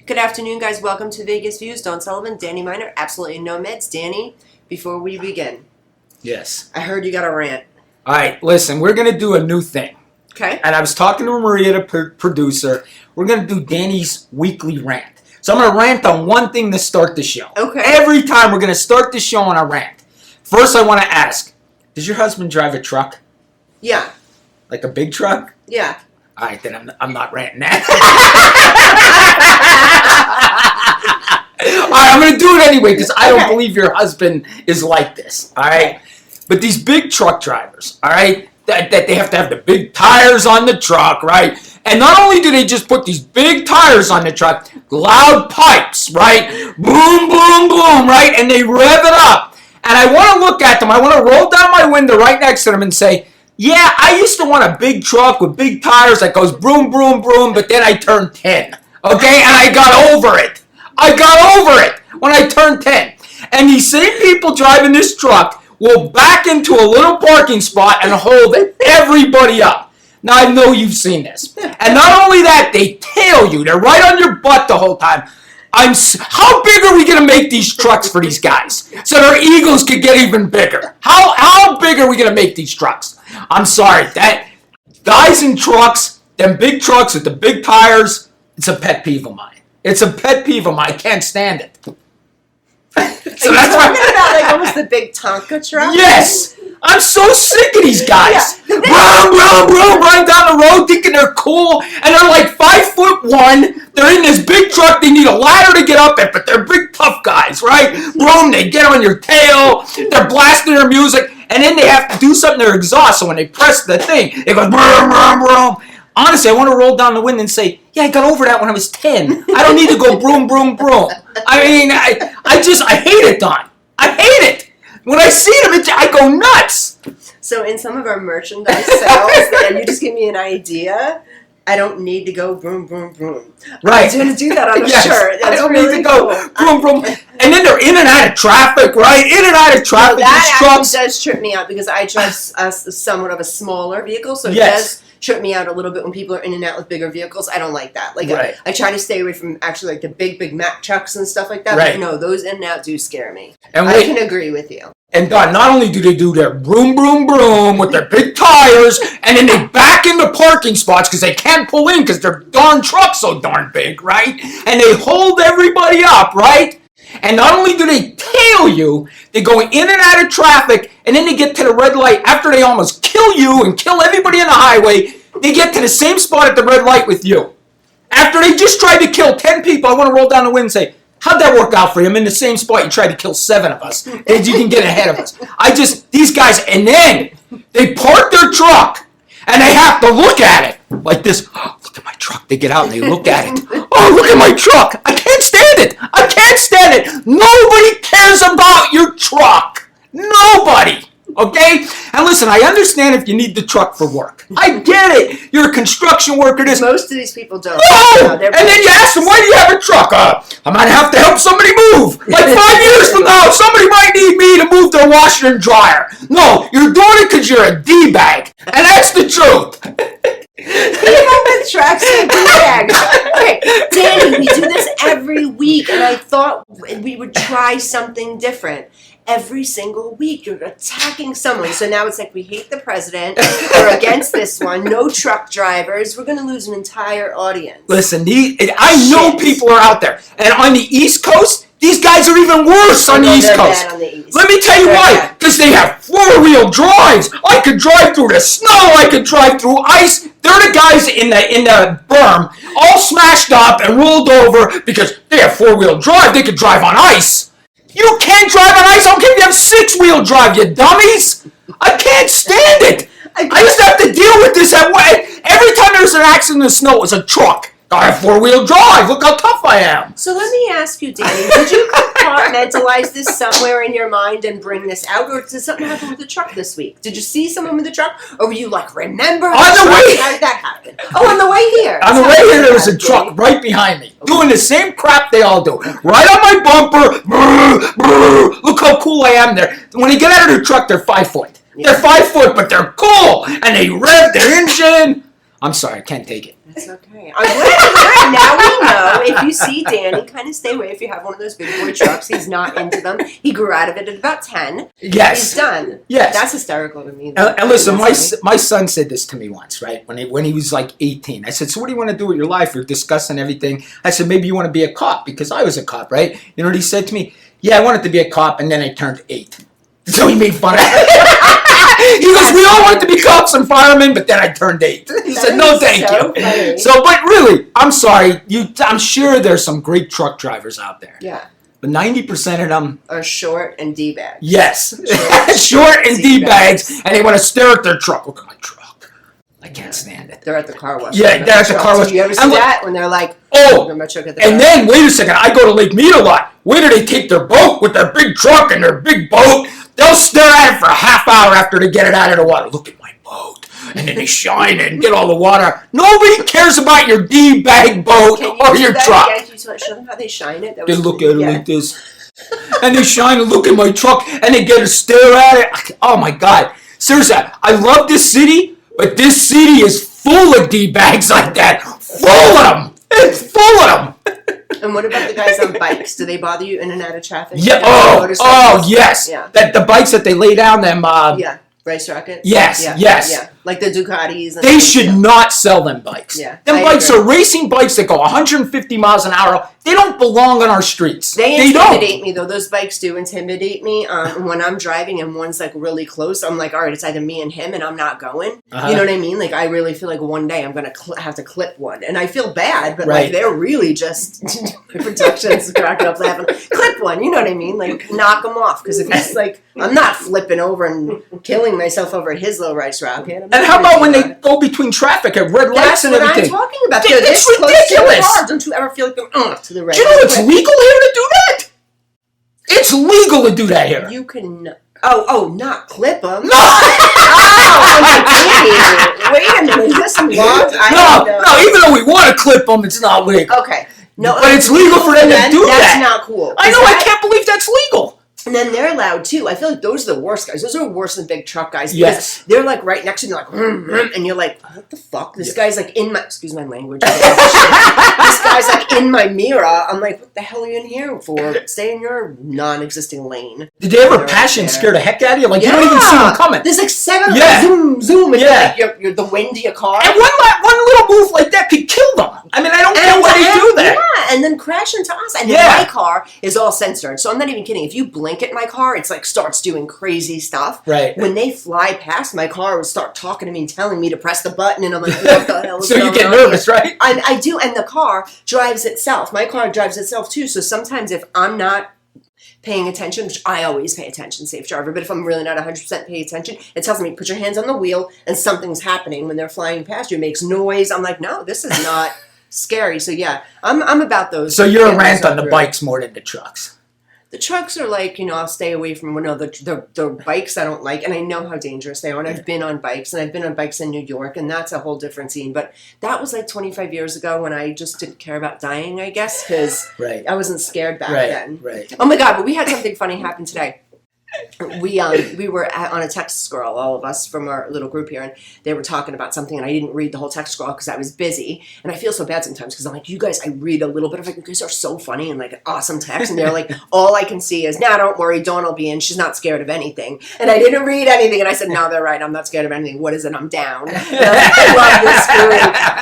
Good afternoon, guys. Welcome to Vegas Views. Dawn Sullivan, Danny Miner, Absolutely No Meds. Danny, before we begin. Yes. I heard you got a rant. All right, listen, we're going to do a new thing. Okay. And I was talking to Maria, the producer. We're going to do Danny's weekly rant. So I'm going to rant on one thing to start the show. Okay. Every time we're going to start the show on a rant. First, I want to ask, does your husband drive a truck? Yeah. Like a big truck? Yeah. All right, then I'm not ranting that. All right, I'm going to do it anyway because I don't believe your husband is like this. All right? But these big truck drivers, all right, that they have to have the big tires on the truck, right? And not only do they just put these big tires on the truck, loud pipes, right? Boom, boom, boom, right? And they rev it up. And I want to look at them. I want to roll down my window right next to them and say, yeah, I used to want a big truck with big tires that goes broom, broom, broom, but then I turned 10, okay? And I got over it. I got over it when I turned 10. And these same people driving this truck will back into a little parking spot and hold everybody up. Now, I know you've seen this. And not only that, they tail you. They're right on your butt the whole time. How big are we going to make these trucks for these guys so their egos could get even bigger? How big are we going to make these trucks? I'm sorry. That guys in trucks, them big trucks with the big tires, it's a pet peeve of mine. It's a pet peeve of mine. I can't stand it. So that's talking about like almost the big Tonka truck? Yes! I'm so sick of these guys. Yeah. Running down the road thinking they're cool, and they're like 5'1". They're in this big truck. They need a ladder to get up it, but they're big tough guys, right? Boom, they get on your tail. They're blasting their music, and then they have to do something to their exhaust. So when they press the thing, it goes boom, boom, boom. Honestly, I want to roll down the window and say, yeah, I got over that when I was 10. I don't need to go broom, broom, broom. I mean, I hate it, Don. I hate it. When I see them, I go nuts. So in some of our merchandise sales, and you just give me an idea, I don't need to go broom, broom, broom. Right. I'm going to do that on a shirt. That's I don't really need to go cool. broom, broom. And then they're in and out of traffic, right? In and out of traffic. That actually does trip me out because I drive somewhat of a smaller vehicle, so it does trip me out a little bit when people are in and out with bigger vehicles. I don't like that. Like I try to stay away from actually like the big Mack trucks and stuff like that. Right. But no, those in and out do scare me. And I can agree with you. And God, not only do they do their broom, broom, broom with their big tires, and then they back into parking spots because they can't pull in because their darn truck's so darn big, right? And they hold everybody up, right? And not only do they tail you, they go in and out of traffic, and then they get to the red light after they almost kill you and kill everybody on the highway. They get to the same spot at the red light with you. After they just tried to kill 10 people, I want to roll down the window and say, how'd that work out for you? I'm in the same spot you tried to kill 7 of us. And you can get ahead of us. These guys, and then they park their truck, and they have to look at it like this. Oh, look at my truck. They get out and they look at it. Oh, look at my truck. I can't stand it. I can't stand it. Nobody cares about your truck. Nobody. Okay? And listen, I understand if you need the truck for work. I get it. You're a construction worker. Most of these people don't. No! And then you ask them, why do you have a truck? I might have to help somebody move. Like 5 years from now, somebody might need me to move their washer and dryer. No, you're doing it because you're a D-bag. And that's the truth. People with trucks and D-bags. Okay, Danny, we do this every week, and I thought we would try something different. Every single week, you're attacking someone. So now it's like we hate the president. We're against this one. No truck drivers. We're going to lose an entire audience. Listen, I know people are out there. And on the East Coast, these guys are even worse on the East Coast. On the East. Let me tell you why. Because they have 4-wheel drives. I could drive through the snow. I could drive through ice. They're the guys in the berm, all smashed up and rolled over because they have 4-wheel drive. They could drive on ice. You can't drive on ice. I don't care if you have 6-wheel drive, you dummies. I can't stand it. I used to have to deal with this every time there was an accident in the snow. It was a truck. I have 4-wheel drive. Look how tough I am. So let me ask you, Danny, did you compartmentalize this somewhere in your mind and bring this out? Or did something happen with the truck this week? Did you see someone with the truck? Or were you like, remember? On the way. How did that happen? Oh, on the way here. On the way here, there was a truck right behind me. Doing the same crap they all do. Right on my bumper. Brr, brr. Look how cool I am there. When they get out of their truck, they're 5 foot. They're 5 foot, but they're cool. And they rev their engine. I'm sorry, I can't take it. That's okay. Now we know if you see Danny, kind of stay away if you have one of those big boy trucks. He's not into them. He grew out of it at about 10. Yes. He's done. Yes. That's hysterical to me. And listen, my son said this to me once, right? When he was like 18. I said, so what do you want to do with your life? You're discussing everything. I said, maybe you want to be a cop, because I was a cop, right? You know what he said to me? Yeah, I wanted to be a cop, and then I turned 8. So he made fun of it. He goes, we all wanted to be cops and firemen, but then I turned 8. He said, no, thank you. Funny. So, but really, I'm sorry. I'm sure there's some great truck drivers out there. Yeah. But 90% of them are short and D-bags. Yes. Short and D-bags, and they want to stare at their truck. Look at my truck. I can't stand it. They're at the car wash. Yeah, they're at the car wash. Did you ever see that? When they're like, oh, at the and car then, wait a second, I go to Lake Mead a lot. Where do they take their boat with their big truck and their big boat? They'll stare at it for a half hour after they get it out of the water. Look at my boat. And then they shine it and get all the water. Nobody cares about your D-bag boat or your truck. Yeah, can you show them how they shine it? They look at it like this. And they shine and look at my truck and they get a stare at it. Oh my God. Seriously, I love this city, but this city is full of D-bags like that. Full of them. It's full of them. And what about the guys on bikes? Do they bother you in and out of traffic? Yeah. Yes. Yeah. That the bikes that they lay down them. Yeah. Race rockets? Yes, yeah, yes. Yeah, like the Ducatis. And they should not sell them bikes. Yeah, them bikes agree. are racing bikes that go 150 miles an hour. They don't belong on our streets. They don't. intimidate me, though. Those bikes do intimidate me. When I'm driving and one's like really close, I'm like, all right, it's either me and him, and I'm not going. Uh-huh. You know what I mean? Like, I really feel like one day I'm going to have to clip one. And I feel bad, but Right. like they're really just protections, cracking up laughing. Clip one, you know what I mean? Like, knock them off. Because if he's like, I'm not flipping over and killing myself over his little rice rocket. And how about when they go between traffic at red lights That's and what everything? I'm talking about. It's This close to the ridiculous. car. Don't you ever feel like they're to the red? Do you know it's legal here to do that? It's legal to do that here. You can. Not clip them. No. Wait a minute. Is this law? No. Even though we want to clip them, it's not legal. Okay. No, but it's legal for them to do that. That's not cool. I know. I can't believe that's legal. And then they're loud too. I feel like those are the worst guys. Those are worse than big truck guys. Yes. They're like right next to you, and they're like, and you're like, what the fuck? This guy's like in my, excuse my language. This guy's like in my mirror. I'm like, what the hell are you in here for? Stay in your non-existing lane. Did they ever passion scare the heck out of you? Like, you don't even see them coming. There's like 7 Yeah. zoom, and Yeah. you're the wind to your car. And one little move like that could kill them. I mean, I don't get why they do that. Yeah, and then crash into us. And then my car is all censored. So I'm not even kidding. If you blink at my car, it's like starts doing crazy stuff. Right. When they fly past my car, will start talking to me and telling me to press the button, and I'm like, what the hell is So going you get on nervous, here? right? I do, and the car drives itself. My car drives itself too. So sometimes if I'm not paying attention, which I always pay attention, safe driver, but if I'm really not 100% paying attention, it tells me, put your hands on the wheel, and something's happening when they're flying past you. It makes noise. I'm like, no, this is not scary. So yeah, I'm about those. So you're a rant on the bikes more than the trucks. The trucks are like, I'll stay away from the bikes I don't like, and I know how dangerous they are, and I've been on bikes, and I've been on bikes in New York, and that's a whole different scene, but that was like 25 years ago when I just didn't care about dying, I guess, because Right. I wasn't scared back then. Right. Oh my God, but we had something funny happen today. We were on a text scroll, all of us from our little group here, and they were talking about something, and I didn't read the whole text scroll because I was busy, and I feel so bad sometimes because I'm like, you guys, I read a little bit of it, you guys are so funny and like an awesome text, and they're like, all I can see is, don't worry, Dawn will be in, she's not scared of anything, and I didn't read anything, and I said, no, they're right, I'm not scared of anything, what is it, I'm down. And I love this feeling.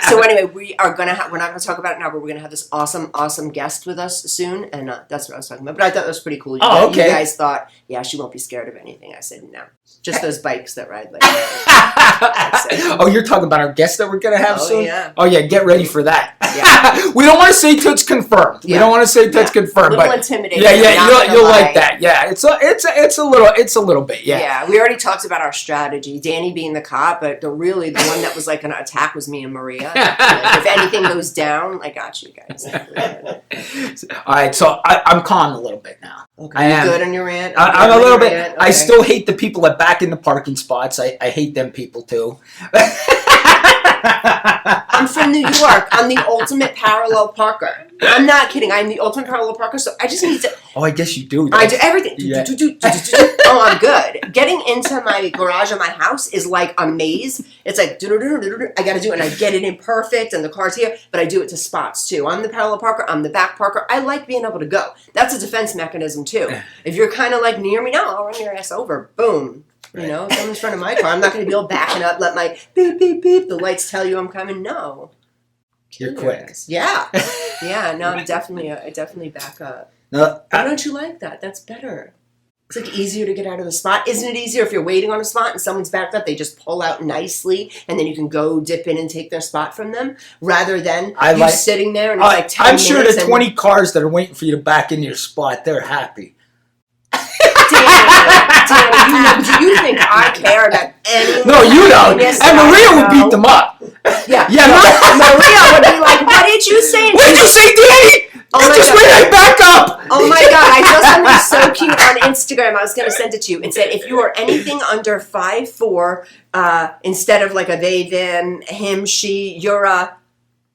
So anyway, we're not going to talk about it now, but we're going to have this awesome guest with us soon, and that's what I was talking about, but I thought that was pretty cool. Oh, okay. You guys thought, yeah, she won't be scared of anything. I said, no. Just those bikes that ride like that. Oh, you're talking about our guest that we're going to have soon? Yeah. Oh, yeah, get ready for that. Yeah. We don't want to say till it's confirmed. Yeah. We don't want to say till it's confirmed. A little but intimidating. Yeah, you'll like that. Yeah, it's a little bit, yeah. Yeah, we already talked about our strategy. Danny being the cop, but the one that was like an attack was me and Maria. Like, if anything goes down, I got you guys. All right, so I'm calm a little bit now. Okay, you good on your rant? I'm a little bit. Okay. I still hate the people that back in the parking spots. I hate them people too. I'm from New York. I'm the ultimate parallel parker. I'm not kidding. I'm the ultimate parallel parker. So I just need to. Oh, I guess you do. I do everything. Yeah. Oh, I'm good. Getting into my garage of my house is like a maze. It's like I got to do it, and I get it in perfect, and the car's here. But I do it to spots too. I'm the parallel parker. I'm the back parker. I like being able to go. That's a defense mechanism too. If you're kind of like near me now, I'll run your ass over. Boom. You know, if I'm in front of my car, I'm not going to be able backing up, let my beep, beep, beep, the lights tell you I'm coming. No. You're quick. Yeah. Yeah, no, I definitely back up. No, Why don't you like that? That's better. It's like easier to get out of the spot. Isn't it easier if you're waiting on a spot and someone's backed up, they just pull out nicely and then you can go dip in and take their spot from them rather than you sitting there and it's like 10 I'm minutes. sure the 20 cars that are waiting for you to back into your spot, they're happy. Danny, do you think I care about anyone? No, you don't. And Maria would beat them up. Yeah. Yeah, Maria would be like, what did you say? What did you say, Danny? Oh you my just God. wait, I back up. Oh my God, I saw something so cute on Instagram. I was going to send it to you. It said, if you are anything under 5'4", instead of like a they, them, him, she, you're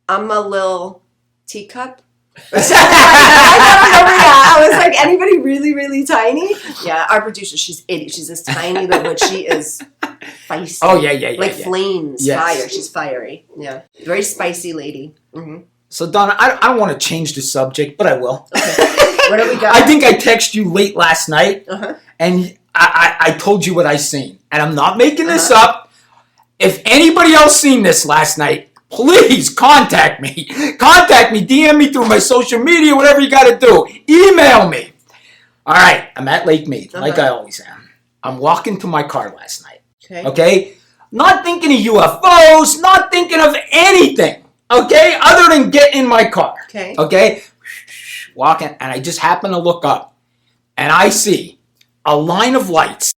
I'm a little teacup. I was like, anybody really, really tiny? Yeah, our producer, she's idiot. She's this tiny, but she is feisty. Oh, yeah. Like flames, Yes. fire. She's fiery. Yeah, very spicy lady. Mm-hmm. So, Donna, I don't want to change the subject, but I will. Okay. What do we got? I think I texted you late last night, Uh-huh. and I told you what I seen. And I'm not making this up. If anybody else seen this last night, please contact me. Contact me. DM me through my social media, whatever you got to do. Email me. All right. I'm at Lake Mead, like I always am. I'm walking to my car last night. Okay? Not thinking of UFOs, not thinking of anything. Okay? Other than getting in my car. Okay? Walking, and I just happen to look up, and I see a line of lights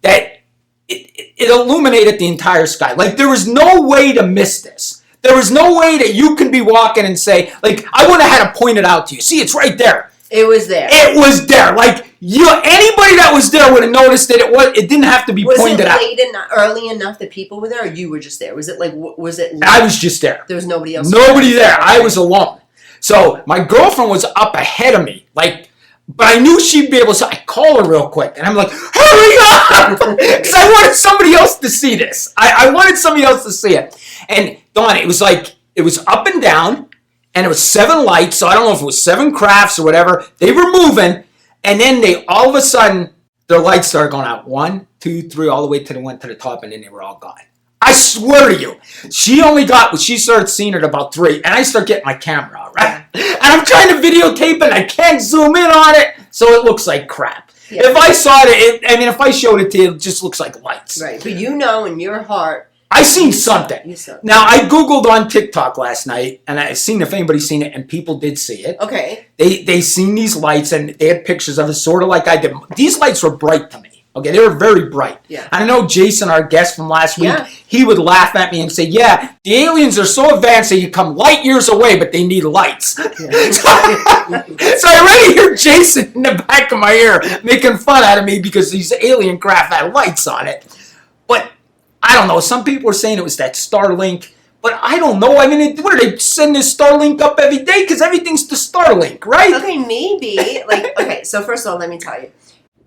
that it illuminated the entire sky. Like, there was no way to miss this. There was no way that you can be walking and say, like, I would have had to point it out to you. See, it's right there. It was there. It was there. Like, anybody that was there would have noticed that it didn't have to be pointed out. Was it late early enough that people were there, or you were just there? Was it like, was it late? I was just there. There was nobody else? Nobody there. I was alone. So, my girlfriend was up ahead of me. Like, but I knew she'd be able to, so I call her real quick. And I'm like, hurry up! Because I wanted somebody else to see this. I wanted somebody else to see it. And, Dawn, it was like, it was up and down. And it was 7 lights. So I don't know if it was 7 crafts or whatever. They were moving. And then all of a sudden, their lights started going out. 1, 2, 3, all the way to the top. And then they were all gone. I swear to you, she started seeing it about 3, and I start getting my camera out, right? And I'm trying to videotape it, and I can't zoom in on it, so it looks like crap. Yeah. If I saw it, if I showed it to you, it just looks like lights. Right, but you know in your heart. I seen something. Now, I Googled on TikTok last night, and I seen if anybody's seen it, and people did see it. Okay. They seen these lights, and they had pictures of it, sort of like I did. These lights were bright to me. Okay, they were very bright. Yeah. And I know Jason, our guest from last week, he would laugh at me and say, yeah, the aliens are so advanced that you come light years away, but they need lights. Yeah. So I already hear Jason in the back of my ear making fun out of me because these alien craft had lights on it. But I don't know. Some people are saying it was that Starlink. But I don't know. I mean, what are they sending this Starlink up every day? Because everything's the Starlink, right? Okay, maybe. Okay, so first of all, let me tell you.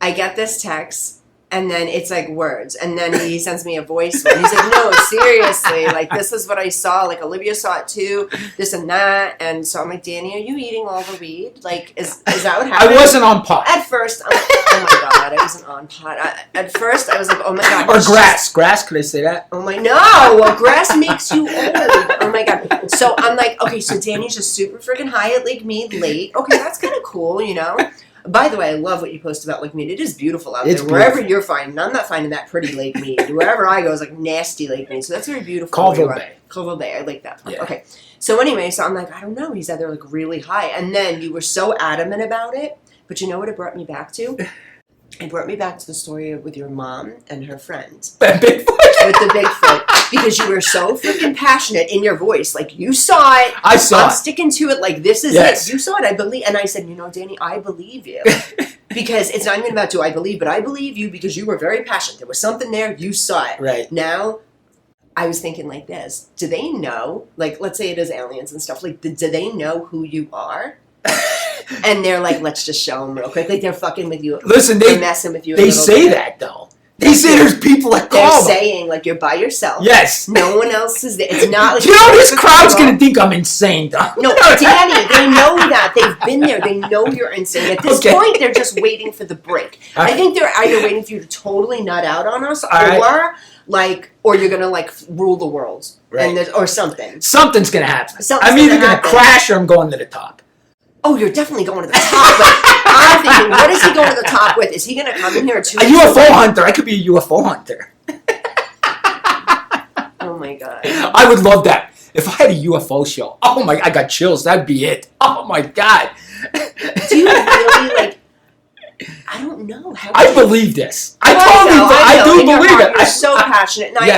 I get this text. And then it's like words. And then he sends me a voice one. He's like, no, seriously. Like, this is what I saw. Like, Olivia saw it too. This and that. And so I'm like, Danny, are you eating all the weed? Like, is that what happened? I wasn't on pot. At first, I'm like, oh my God, I wasn't on pot. At first, I was like, oh my God. Or grass. Grass, could I say that? Oh my, no. Well, grass makes you old. Oh my God. So I'm like, okay, so Danny's just super freaking high at Lake Mead late. Okay, that's kind of cool, you know? By the way, I love what you post about Lake Mead. It is beautiful out there. Wherever you're finding, I'm not finding that pretty Lake Mead. Wherever I go is like nasty Lake Mead. So that's very beautiful. Colville Bay. Colville Bay. I like that part. Yeah. Okay. So anyway, so I'm like, I don't know. He's either like really high. And then you were so adamant about it. But you know what it brought me back to? It brought me back to the story with your mom and her friends. Bigfoot? With the Bigfoot. Because you were so freaking passionate in your voice. Like, you saw it. I saw it. I'm sticking to it. Like, this is it. You saw it. I believe. And I said, you know, Danny, I believe you. Because it's not even about do I believe, but I believe you because you were very passionate. There was something there. You saw it. Right. Now, I was thinking like this: do they know? Like, let's say it is aliens and stuff. Like, do they know who you are? And they're like, let's just show them real quick. Like, they're fucking with you. Listen, they're messing with you. They say that though. They say there's people that They're call them. saying like you're by yourself. Yes. No one else is there. It's not like Do you know this crowd's gonna think I'm insane, though? No, Danny, they know that. They've been there. They know you're insane. At this point, they're just waiting for the break. I think they're either waiting for you to totally nut out on us, or you're gonna like rule the world, and or something. Something's gonna happen. Something's I'm either gonna gonna happen. crash or I'm going to the top. Oh, you're definitely going to the top. But I'm thinking, what is he going to the top with? Is he going to come in here A UFO hunter. I could be a UFO hunter. Oh my god. I would love that. If I had a UFO show, oh my, I got chills. That'd be it. Oh my god. Do you really like? I don't know. I believe this. I do believe it. You're so passionate, and Yeah.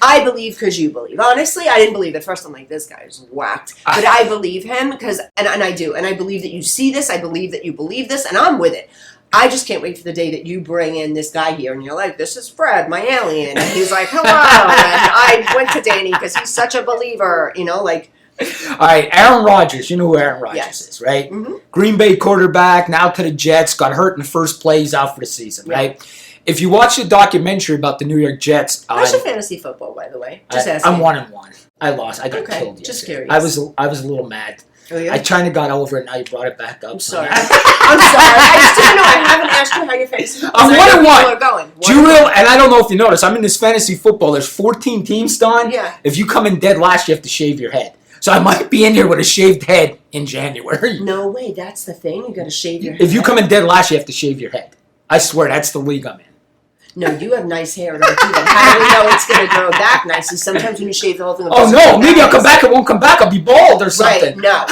I believe because you believe. Honestly, I didn't believe at first. I'm like, this guy's whacked, but I believe him because, and I do, and I believe that you see this. I believe that you believe this, and I'm with it. I just can't wait for the day that you bring in this guy here, and you're like, this is Fred, my alien, and he's like, hello, and I went to Danny because he's such a believer, you know, like. All right, Aaron Rodgers. You know who Aaron Rodgers is, right? Mm-hmm. Green Bay quarterback, now to the Jets, got hurt in the first play, he's out for the season, right? If you watch the documentary about the New York Jets... How's your fantasy football, by the way? Just asking. I'm 1-1. I lost. I got killed just yesterday. curious. I was a little mad. Oh, yeah? I kind of got over it, now you brought it back up. I'm sorry. I'm sorry. I just didn't know. I haven't asked you how your fantasy football I'm 1-1. are going. Juril, and I don't know if you noticed, I'm in this fantasy football. There's 14 teams, Don. Yeah. If you come in dead last, you have to shave your head. So I might be in here with a shaved head in January. No way, that's the thing? You gotta shave your head? If you come in dead last, you have to shave your head. I swear, that's the league I'm in. No, you have nice hair. Don't do that. How do we know it's gonna grow back nicely? Sometimes when you shave the whole thing... Oh no, maybe I'll come back, it won't come back, I'll be bald or something. Right, no.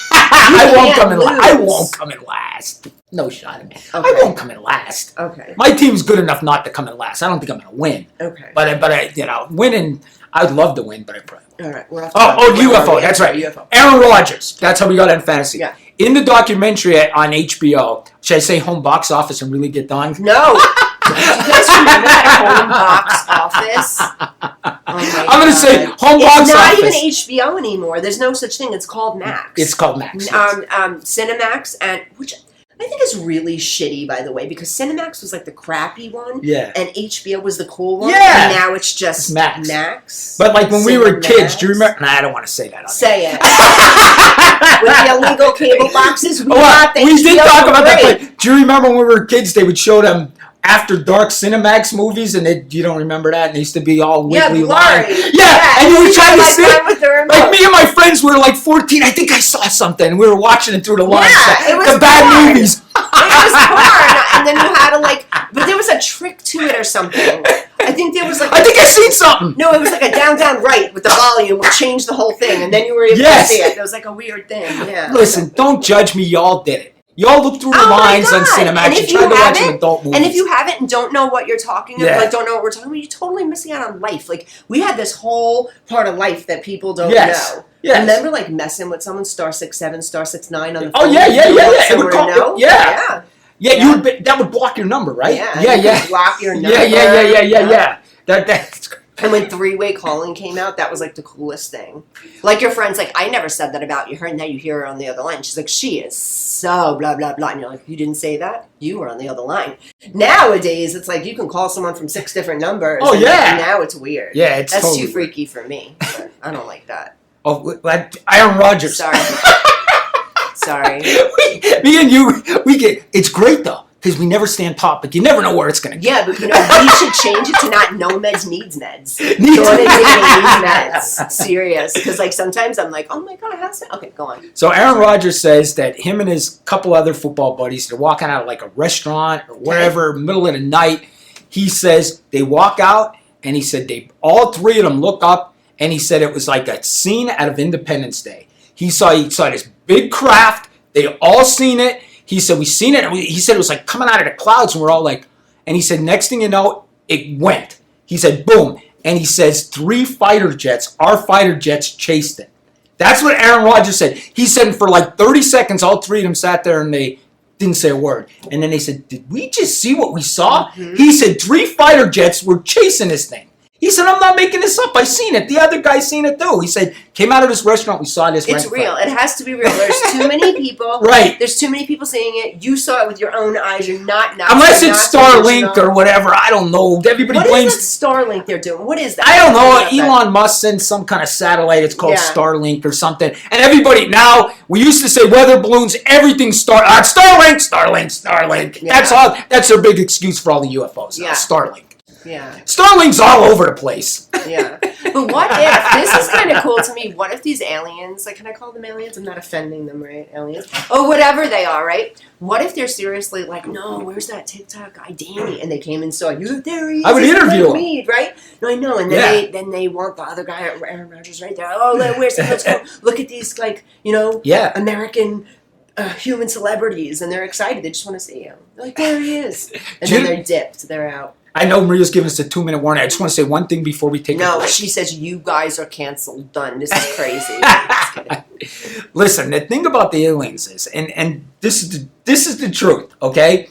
I won't come in last. No shot at me. Okay. I won't come in last. Okay. My team's good enough not to come in last. I don't think I'm going to win. Okay. But I, winning, I'd love to win, but I probably won't. All right, we're off. UFO. That's right. UFO. Aaron Rodgers. That's how we got in fantasy. Yeah. In the documentary on HBO, should I say home box office and really get done? No. Do you guys remember that home box office? Oh my I'm going to say home box office. It's not office. even HBO anymore. There's no such thing. It's called Max. It's called Max. Cinemax, and which I think is really shitty, by the way, because Cinemax was like the crappy one. Yeah. And HBO was the cool one. Yeah. And now it's just Max. But like when we were kids, do you remember? Nah, I don't want to say that. Say it. With the illegal cable boxes, we got the we did HBO talk about that. great. But do you remember when we were kids? They would show them After Dark Cinemax movies, and you don't remember that? And they used to be all wiggly lines. Yeah, and you were trying to see. Like me and my friends were like 14. I think I saw something. We were watching it through the lines. Yeah, it was the bad porn. movies. It was porn, and then you had to but there was a trick to it or something. I think there was I think I seen something. No, it was like a down right with the volume would change the whole thing, and then you were able to see it. It was like a weird thing. Yeah. Listen, don't judge me. Y'all did it. Y'all look through the lines on Cinemax. You tried to watch an adult movie. And if you haven't and don't know what you're talking about, Yeah. don't know what we're talking about, you're totally missing out on life. Like, we had this whole part of life that people don't know. Yes. Remember, like, messing with someone, *67, *69 on the phone? Oh, yeah. It would call, Yeah. You would, that would block your number, right? Yeah. Block your number. Yeah. That's great. And when three-way calling came out, that was like the coolest thing. Like your friend's like, I never said that about you. Now you hear her on the other line. She's like, she is so blah, blah, blah. And you're like, you didn't say that? You were on the other line. Nowadays, it's like you can call someone from 6 different numbers. Oh, yeah. And now it's weird. Yeah, it's That's totally too freaky for me. But I don't like that. Oh, Aaron Rodgers. Sorry. Sorry. Me and you, we get, it's great though. Because we never stay on topic. You never know where it's going to go. Yeah, but we should change it to not no meds needs meds. Jordan needs meds. Serious. Because like sometimes I'm like, oh my God, how's that? Okay, go on. So Aaron Rodgers says that him and his couple other football buddies, they're walking out of like a restaurant or wherever, middle of the night. He says they walk out and he said all three of them look up and he said it was like a scene out of Independence Day. He saw this big craft. They all seen it. He said, we seen it. And he said it was like coming out of the clouds. And we're all like, and he said, next thing you know, it went. He said, boom. And he says, 3 fighter jets, our fighter jets chased it. That's what Aaron Rodgers said. He said for like 30 seconds, all 3 of them sat there and they didn't say a word. And then they said, did we just see what we saw? Mm-hmm. He said 3 fighter jets were chasing this thing. He said, I'm not making this up. I seen it. The other guy seen it too. He said, came out of this restaurant. We saw this. It's real. It has to be real. There's too many people. Right. There's too many people seeing it. You saw it with your own eyes. You're not. Unless it's Starlink or whatever. I don't know. Everybody blames. What is that Starlink they're doing? What is that? I don't know. Elon Musk sends some kind of satellite. It's called Starlink or something. And everybody now, we used to say weather balloons, everything Starlink. Yeah. That's their big excuse for all the UFOs. Yeah. Starlink. Yeah. Starlink's all over the place. Yeah. But what if, this is kind of cool to me, what if these aliens, like, can I call them aliens? I'm not offending them, right? Aliens. Or whatever they are, right? What if they're seriously like, no, where's that TikTok guy, Danny? And they came and saw you. There he is. I would interview him. Reed, right? No, I know. And then they want the other guy, Aaron Rodgers, right there. Oh, let's go. Look at these, like, American human celebrities. And they're excited. They just want to see him. They're like, there he is. And then they're dipped. They're out. I know Maria's giving us a 2-minute warning. I just want to say one thing before we take a break. No, she says you guys are canceled. Done. This is crazy. Listen, the thing about the aliens is, and this is the truth, okay?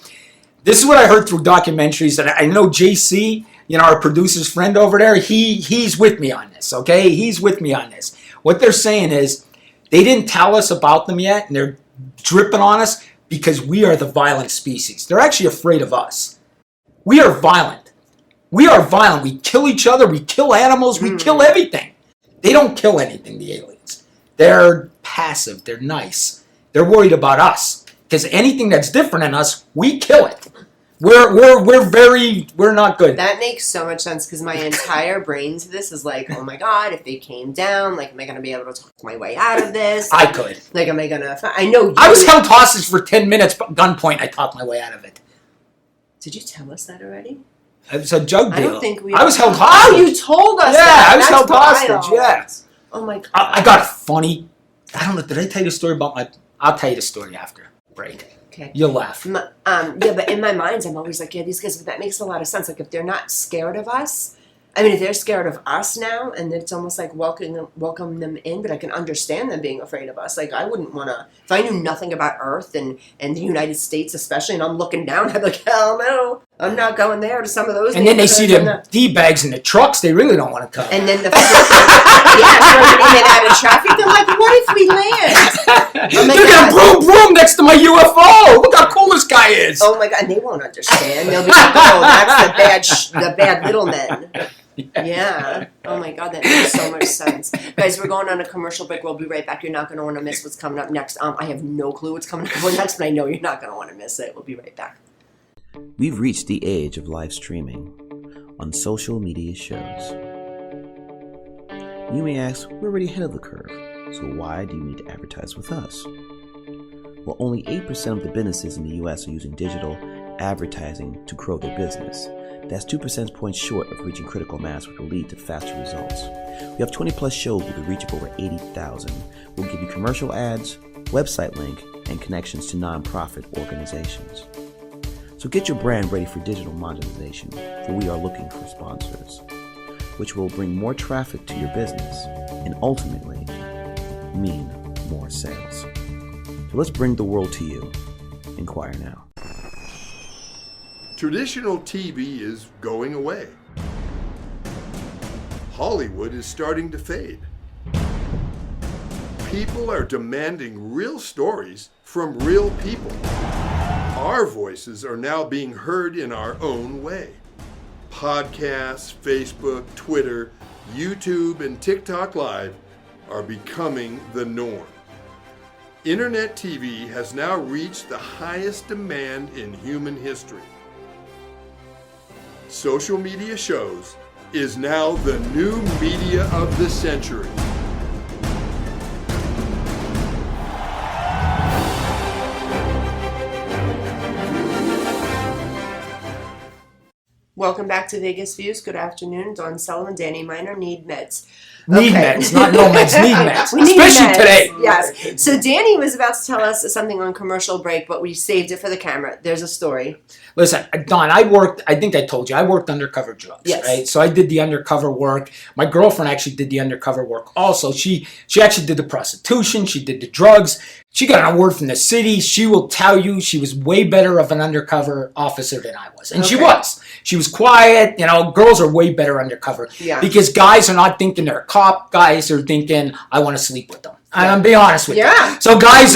This is what I heard through documentaries, and I know JC, our producer's friend over there, he's with me on this, okay? He's with me on this. What they're saying is, they didn't tell us about them yet, and they're dripping on us because we are the violent species. They're actually afraid of us. We are violent. We are violent. We kill each other. We kill animals. We kill everything. They don't kill anything, the aliens. They're passive. They're nice. They're worried about us. Because anything that's different than us, we kill it. We're not good. That makes so much sense because my entire brain to this is like, oh my God, if they came down, like, am I going to be able to talk my way out of this? I could. Like, am I going to, I know you. I was held hostage for 10 minutes, gunpoint. I talked my way out of it. Did you tell us that already? It was a jug deal. I don't think we. I was held hostage. Oh, you told us. Yeah, that. I was That's held hostage. wild. Yeah. Oh my God. I got funny. I don't know. Did I tell you the story about my? I'll tell you the story after break. Okay. You'll laugh. Yeah, but in my mind, I'm always like, yeah, these guys. That makes a lot of sense. Like, if they're not scared of us. I mean, if they're scared of us now, and it's almost like welcome them in, but I can understand them being afraid of us. Like, I wouldn't want to, if I knew nothing about Earth and the United States especially, and I'm looking down, I'd be like, hell no, I'm not going there to some of those. And then they see them D-bags in the trucks, they really don't want to come. And then throwing in and out of traffic, they're like, what if we land? Oh they're going to broom next to my UFO. Look how cool this guy is. Oh my God, and they won't understand. They'll be like, oh, that's the bad little men. Yeah. Oh my God, that makes so much sense. Guys, we're going on a commercial break. We'll be right back. You're not going to want to miss what's coming up next. I have no clue what's coming up next, but I know you're not going to want to miss it. We'll be right back. We've reached the age of live streaming on social media shows. You may ask, we're already ahead of the curve, so why do you need to advertise with us? Well, only 8% of the businesses in the US are using digital advertising to grow their business. That's 2 percentage points short of reaching critical mass, which will lead to faster results. We have 20 plus shows with a reach of over 80,000. We'll give you commercial ads, website link, and connections to nonprofit organizations. So get your brand ready for digital monetization, for we are looking for sponsors, which will bring more traffic to your business and ultimately mean more sales. So let's bring the world to you. Inquire now. Traditional TV is going away. Hollywood is starting to fade. People are demanding real stories from real people. Our voices are now being heard in our own way. Podcasts, Facebook, Twitter, YouTube, and TikTok Live are becoming the norm. Internet TV has now reached the highest demand in human history. Social media shows is now the new media of the century. Welcome back to Vegas Views. Good afternoon. Dawn Sullivan, Danny Miner, Need Meds. Need Okay. meds, not no meds, need meds. We need Especially meds. today. Yes. So Danny was about to tell us something on commercial break, but we saved it for the camera. There's a story. Listen, Don, I think I told you, I worked undercover drugs, Yes. right? So I did the undercover work. My girlfriend actually did the undercover work also. She actually did the prostitution. She did the drugs. She got an award from the city. She will tell you she was way better of an undercover officer than I was. And she Okay. was. She was quiet. Girls are way better undercover. Yeah. Because guys are not thinking they're a cop. Guys are thinking, I want to sleep with them. And I'm being honest with you. Yeah. So guys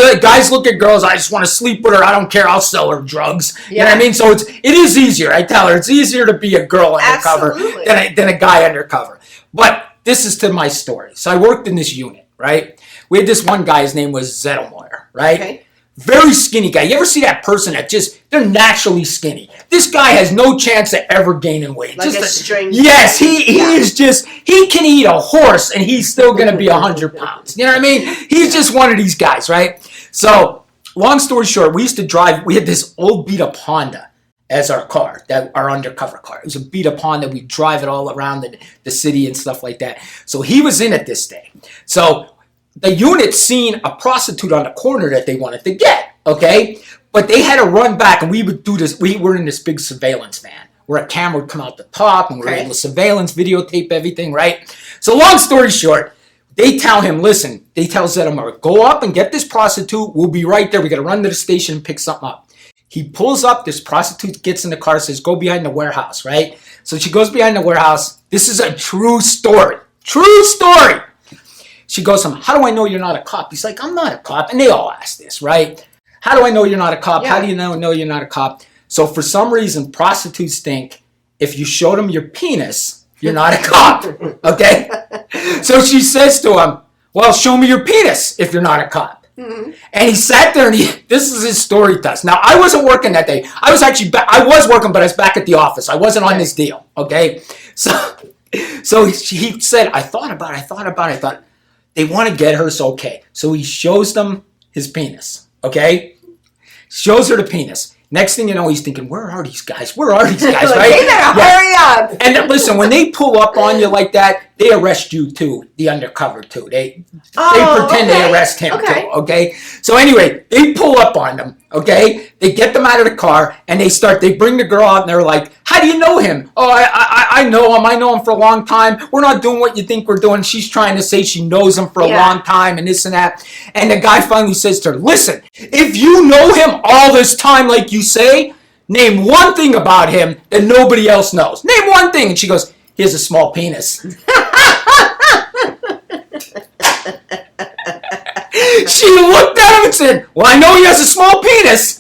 look at girls, I just want to sleep with her. I don't care. I'll sell her drugs. You know what I Yeah. mean? So it is easier. I tell her it's easier to be a girl undercover Absolutely. than a guy undercover. But this is to my story. So I worked in this unit, right? We had this one guy. His name was Zettelmoyer, right? Okay. Very skinny guy. You ever see that person that they're naturally skinny? This guy has no chance of ever gaining weight. Like a string. Yes, he Yeah. is just, he can eat a horse and he's still going to be 100 pounds. You know what I mean? He's just one of these guys, right? So, long story short, we had this old beat up Honda as our car, our undercover car. It was a beat up Honda. We'd drive it all around the city and stuff like that. So he was in it this day. So the unit seen a prostitute on the corner that they wanted to get, okay? But they had to run back, and we would do this. We were in this big surveillance van where a camera would come out the top, and we were Okay. able to surveillance, videotape everything, right? So long story short, they tell him, listen, they tell Zettelmoyer, go up and get this prostitute. We'll be right there. We got to run to the station and pick something up. He pulls up. This prostitute gets in the car, says, go behind the warehouse, right? So she goes behind the warehouse. This is a true story. True story. She goes to him, how do I know you're not a cop? He's like, I'm not a cop. And they all ask this, right? How do I know you're not a cop? Yeah. How do you know you're not a cop? So for some reason, prostitutes think if you showed them your penis, you're not a cop, okay? So she says to him, well, show me your penis if you're not a cop. Mm-hmm. And he sat there and this is his story to us. Now, I wasn't working that day. I was actually I was working, but I was back at the office. I wasn't on this deal, okay? So he said, I thought about it. They want to get her, so okay. So he shows them his penis, okay? Shows her the penis. Next thing you know, he's thinking, where are these guys? Right? Like, they better hurry up. And listen, when they pull up on you like that, they arrest you too, the undercover too. They pretend they arrest him too, okay? So anyway, they pull up on them, okay? They get them out of the car and they bring the girl out and they're like, how do you know him? Oh, I know him. I know him for a long time. We're not doing what you think we're doing. She's trying to say she knows him for a long time and this and that. And the guy finally says to her, listen, if you know him all this time like you say, name one thing about him that nobody else knows. Name one thing. And she goes, he has a small penis. She looked at him and said, well, I know he has a small penis.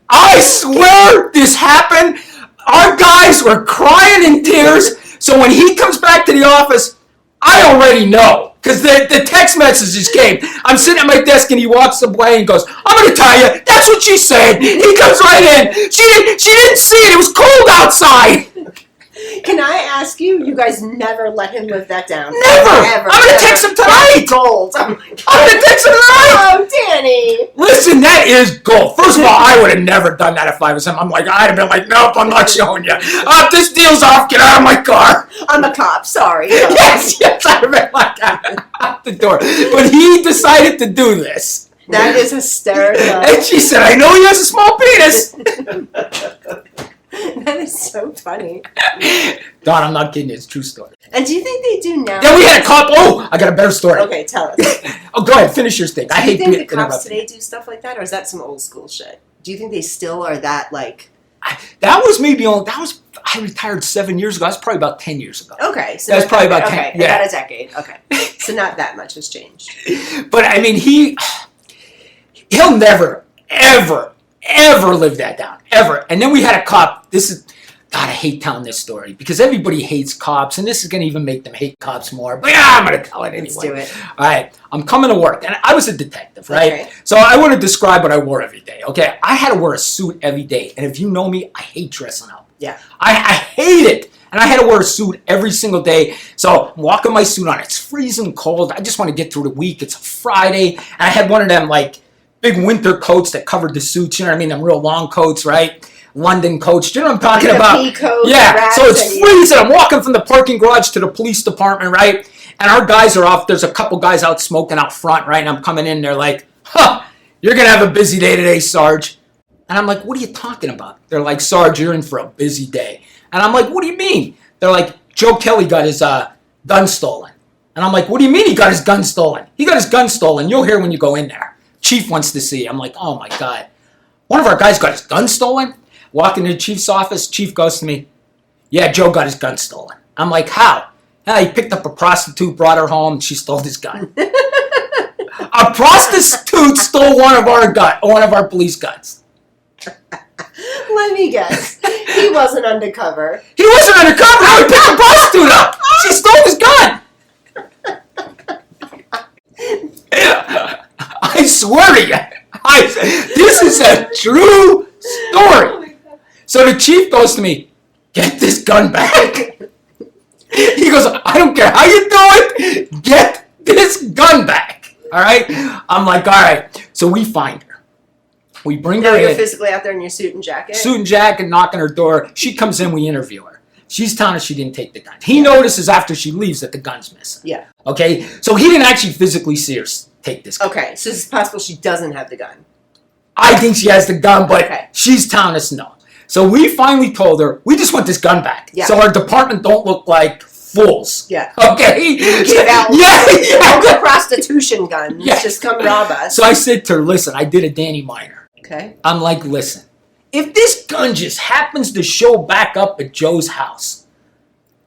I swear this happened. Our guys were crying in tears. So when he comes back to the office, I already know. Because the text messages came. I'm sitting at my desk and he walks away and goes, I'm going to tell you, that's what she said. He comes right in. She didn't see it. It was cold outside. Can I ask you? You guys never let him live that down. Never. Ever. I'm going to text him tonight. Gold. Oh my God. I'm going to text him tonight. Oh, Danny. Listen, that is gold. First of all, I would have never done that if I was him. I'd have been like, nope, I'm not showing you. This deal's off. Get out of my car. I'm a cop. Sorry. Yes, I'd have been like, out the door. But he decided to do this. That is hysterical. And she said, I know he has a small penis. That is so funny. Don, I'm not kidding you. It's a true story. And do you think they do now? Then we had a cop. Oh, I got a better story. Okay, tell us. Oh, go ahead. Finish your thing. I Do you hate think the being cops interrupted. today do stuff like that, or is that some old school shit? Do you think they still are that like? That was I retired 7 years ago. That's probably about 10 years ago. Okay, so That's probably about 10. Okay, Yeah. about a decade. Okay, so not that much has changed. But I mean, he'll never, ever live that down. Ever. And then we had a cop. God, I hate telling this story because everybody hates cops, and this is going to even make them hate cops more. But yeah, I'm going to tell it anyway. Let's do it. All right. I'm coming to work, and I was a detective, right? Okay. So I want to describe what I wore every day, okay? I had to wear a suit every day, and if you know me, I hate dressing up. Yeah. I hate it. And I had to wear a suit every single day. So I'm walking my suit on. It's freezing cold. I just want to get through the week. It's a Friday. And I had one of them, like, big winter coats that covered the suits. You know what I mean? Them real long coats, right? London coach. Do you know what I'm talking Like the about? pea coat, Yeah, rats, so it's and- freezing. I'm walking from the parking garage to the police department, right? And our guys are off. There's a couple guys out smoking out front, right? And I'm coming in. They're like, you're going to have a busy day today, Sarge. And I'm like, what are you talking about? They're like, Sarge, you're in for a busy day. And I'm like, what do you mean? They're like, Joe Kelly got his gun stolen. And I'm like, what do you mean he got his gun stolen? He got his gun stolen. You'll hear when you go in there. Chief wants to see. I'm like, oh my God. One of our guys got his gun stolen? Walk into the chief's office. Chief goes to me, yeah, Joe got his gun stolen. I'm like, how? Yeah, he picked up a prostitute, brought her home, she stole his gun. A prostitute stole one of our police guns. Let me guess. He wasn't undercover. He wasn't undercover. How he picked the prostitute up? She stole his gun. I swear to you, this is a true story. So the chief goes to me, get this gun back. He goes, I don't care how you do it, get this gun back. All right? I'm like, all right. So we find her. We bring Now her you're in. physically out there in your suit and jacket. Suit and jacket, knock on her door. She comes in, we interview her. She's telling us she didn't take the gun. He notices after she leaves that the gun's missing. Yeah. Okay? So he didn't actually physically see her take this gun. Okay, so it's possible she doesn't have the gun. I think she has the gun, but Okay. she's telling us no. So we finally told her, we just want this gun back. Yeah. So our department don't look like fools. Yeah. Okay? Give out Yeah. local prostitution guns. Yes. Just come rob us. So I said to her, listen, I did a Danny Miner. Okay. I'm like, listen, if this gun just happens to show back up at Joe's house,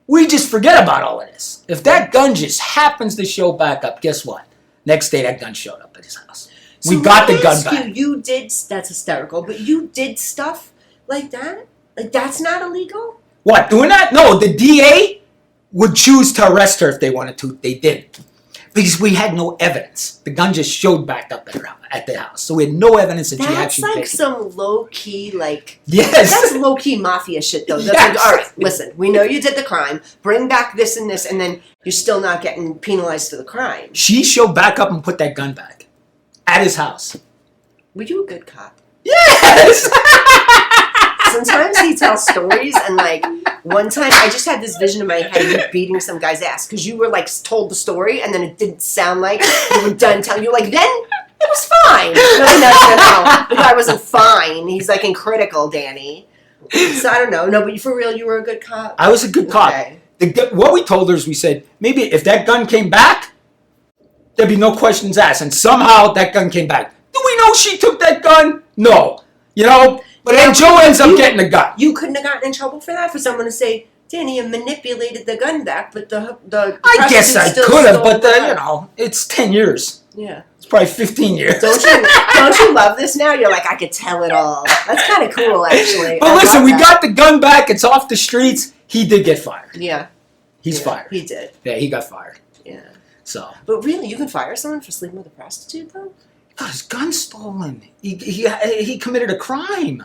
we just forget about all of this. If that gun just happens to show back up, guess what? Next day that gun showed up at his house. We So got let the me gun ask back. You did, that's hysterical, but you did stuff like that? Like that's not illegal? What, doing that? No, the DA would choose to arrest her if they wanted to. They didn't. Because we had no evidence. The gun just showed back up at the house. So we had no evidence that she That's actually like picked it. some low-key, like... Yes. That's low-key mafia shit, though. That's Yes. like, all right, listen, we know you did the crime. Bring back this and this, and then you're still not getting penalized for the crime. She showed back up and put that gun back at his house. Were you a good cop? Yes! Sometimes he tells stories, and like one time I just had this vision in my head of you beating some guy's ass because you were like told the story, and then it didn't sound like you were done telling. You were like, then it was fine. No. The guy wasn't fine. He's like in critical, Danny. So I don't know. No, but for real, you were a good cop. I was a good cop. Okay. What we told her is we said, maybe if that gun came back, there'd be no questions asked. And somehow that gun came back. Do we know she took that gun? No. You know? But then Joe ends up getting the gun. You couldn't have gotten in trouble for that, for someone to say, Danny, you manipulated the gun back, but the I guess prostitute I still could have, stole but the you gun. know, it's 10 years. Yeah. It's probably 15 years. Don't you love this now? You're like, I could tell it all. That's kind of cool, actually. But I listen, love we that. got the gun back. It's off the streets. He did get fired. Yeah. He's Yeah, fired. He did. Yeah, he got fired. Yeah. So. But really, you can fire someone for sleeping with a prostitute, though? Got his gun stolen. He committed a crime.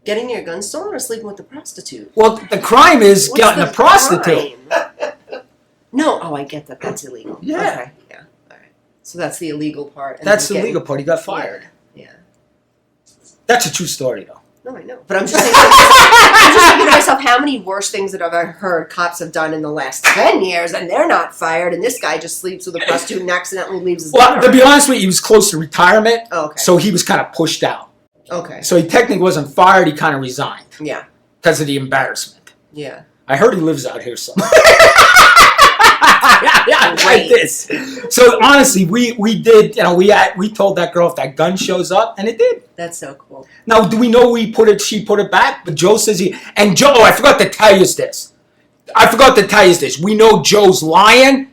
Getting your gun stolen or sleeping with a prostitute? Well, the crime is What's getting the a prostitute. crime? No. Oh, I get that. That's illegal. Yeah. Okay. Yeah. All right. So that's the illegal part. and That's then the getting- legal part. He got fired. Yeah. That's a true story, though. No, I know. But I'm just thinking, I'm just thinking to myself, how many worse things that I've heard cops have done in the last 10 years, and they're not fired, and this guy just sleeps with a prostitute and accidentally leaves his Well, gun to be around. honest with you, he was close to retirement, Oh, okay. so he was kind of pushed out. Okay. So he technically wasn't fired. He kind of resigned Yeah. because of the embarrassment. Yeah. I heard he lives out here somewhere. Great. Like this. So honestly, we did. You know, we told that girl if that gun shows up, and it did. That's so cool. Now, do we know she put it back? But Joe says and Joe, oh, I forgot to tell you this. We know Joe's lying.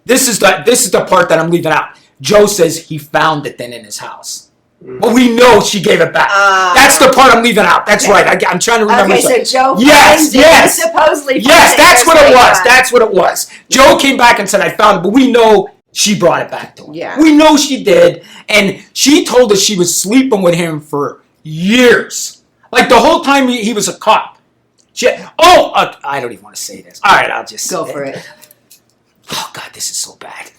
This is the part that I'm leaving out. Joe says he found it then in his house. But we know she gave it back. That's the part I'm leaving out. That's right. I'm trying to remember. Okay, so Joe Yes, finds yes. it, supposedly Yes, finds that's what it years was. later. That's what it was. Joe came back and said, I found it, but we know she brought it back to him. Yeah. We know she did. And she told us she was sleeping with him for years. Like the whole time he was a cop. I don't even want to say this. All right, I'll just Go say for it. Oh, God, this is so bad.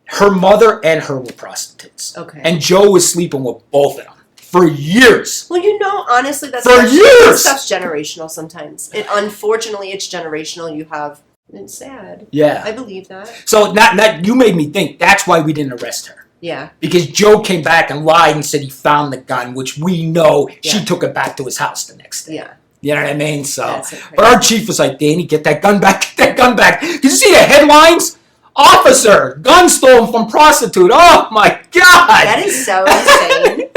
Her mother and her were prostitutes. Okay. And Joe was sleeping with both of them for years. Well, honestly, that's For years! Stuff's generational sometimes. Unfortunately, it's generational. You have. It's sad. Yeah. I believe that. So you made me think that's why we didn't arrest her. Yeah. Because Joe came back and lied and said he found the gun, which we know she Yeah. took it back to his house the next day. Yeah. You know what I mean? So, That's so crazy. but our chief was like, Danny, get that gun back, get that gun back. Did you see the headlines? Officer, gun stolen from prostitute. Oh my God. That is so insane.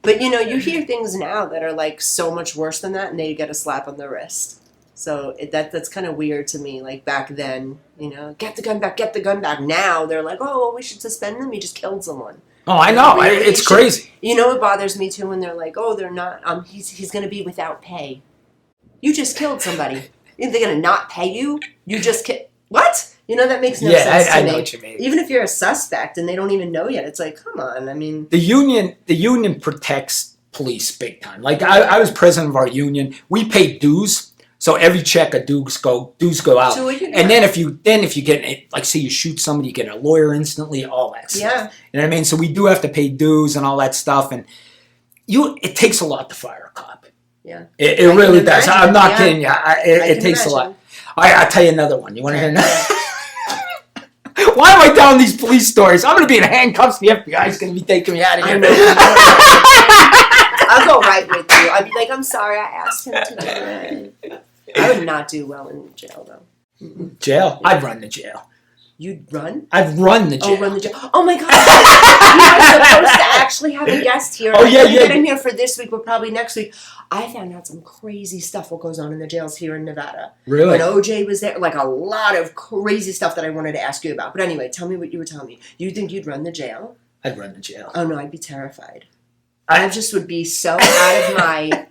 But you hear things now that are like so much worse than that, and they get a slap on the wrist. So that's kind of weird to me. Like back then, get the gun back, get the gun back. Now they're like, oh, well, we should suspend him. He just killed someone. Oh, I know. It's crazy. What bothers me too when they're like, oh, they're not. He's going to be without pay. You just killed somebody. They're going to not pay you? You just what? That makes no sense to me. I know what you mean. Even if you're a suspect and they don't even know yet, it's like, come on. I mean, the union protects police big time. Like I was president of our union. We pay dues. So every check of dues go out. So and then if you get, like say you shoot somebody, you get a lawyer instantly, all that stuff. Yeah. You know what I mean? So we do have to pay dues and all that stuff. And it takes a lot to fire a cop. Yeah. It really does. Imagine, I'm not yeah. kidding you. It takes a lot. I'll tell you another one. You want to hear another? Why am I telling these police stories? I'm going to be in handcuffs. The FBI's going to be taking me out of here. I'll go right with you. I'd be like, I'm sorry, I asked him to do it. I would not do well in jail, though. Mm-mm. Jail? I'd run to jail. You'd run? I'd run the jail. Oh, run the jail. Oh, my God. You are supposed to actually have a guest here. Oh, yeah, I'm yeah. get him here for this week, but probably next week. I found out some crazy stuff what goes on in the jails here in Nevada. Really? When OJ was there, like a lot of crazy stuff that I wanted to ask you about. But anyway, tell me what you were telling me. You think you'd run the jail? I'd run the jail. Oh, no, I'd be terrified. I just would be so out of my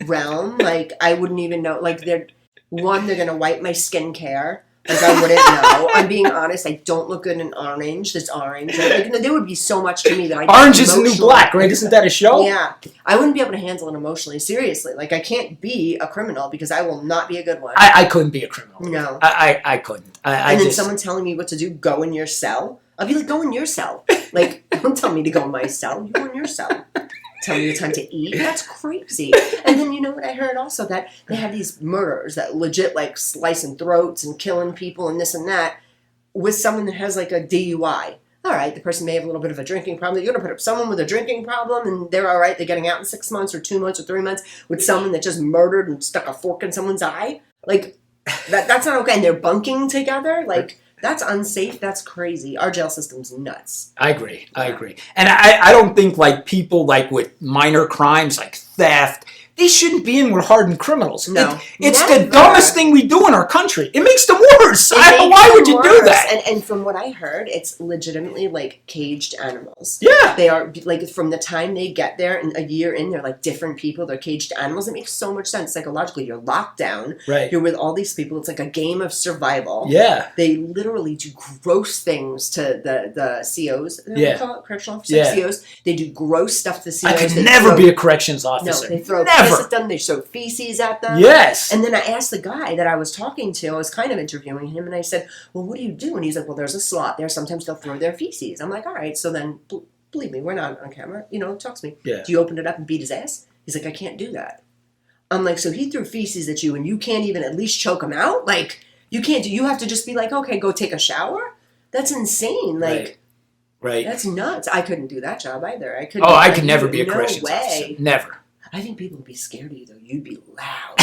realm. Like, I wouldn't even know. Like, they're going to wipe my skincare. Like, I wouldn't know. I'm being honest. I don't look good in orange. This orange. Like, there would be so much to me that I Orange is the new black, right? Isn't that a show? Yeah. I wouldn't be able to handle it emotionally. Seriously. Like, I can't be a criminal because I will not be a good one. I couldn't be a criminal. No. I couldn't. And then someone telling me what to do, go in your cell. I'll be like, go in your cell. Like, don't tell me to go in my cell. You go in your cell. Tell me the time to eat. That's crazy. And then you know what I heard also? That they have these murderers that legit like slicing throats and killing people and this and that with someone that has like a DUI. All right, the person may have a little bit of a drinking problem. You're going to put up someone with a drinking problem and they're all right. They're getting out in 6 months or 2 months or 3 months with someone that just murdered and stuck a fork in someone's eye. Like, that's not okay. And they're bunking together. Like, that's unsafe. That's crazy. Our jail system's nuts. I agree. And I don't think like people like with minor crimes like theft, they shouldn't be in with hardened criminals. No. It's Never. the dumbest thing we do in our country. It makes them worse. It makes Why would them you do worse. that? And from what I heard, it's legitimately like caged animals. Yeah. They are like from the time they get there and a year in, they're like different people. They're caged animals. It makes so much sense psychologically. You're locked down. Right. You're with all these people. It's like a game of survival. Yeah. They literally do gross things to the COs. Yeah. Call it correctional officers. Yeah. COs. They do gross stuff to COs. I could They never throw- be a corrections No, officer. they throw never. piss at them. They throw feces at them. Yes. And then I asked the guy that I was talking to, I was kind of interviewing him, and I said, well, what do you do? And he's like, well, there's a slot there. Sometimes they'll throw their feces. I'm like, all right, so then, believe me, we're not on camera. Talk to me. Yeah. Do you open it up and beat his ass? He's like, I can't do that. I'm like, so he threw feces at you, and you can't even at least choke him out? Like, you have to just be like, okay, go take a shower? That's insane. Like, Right. that's nuts. I couldn't do that job either. I couldn't. Oh, I could never be a no corrections way. officer. Never. I think people would be scared of you, though. You'd be loud.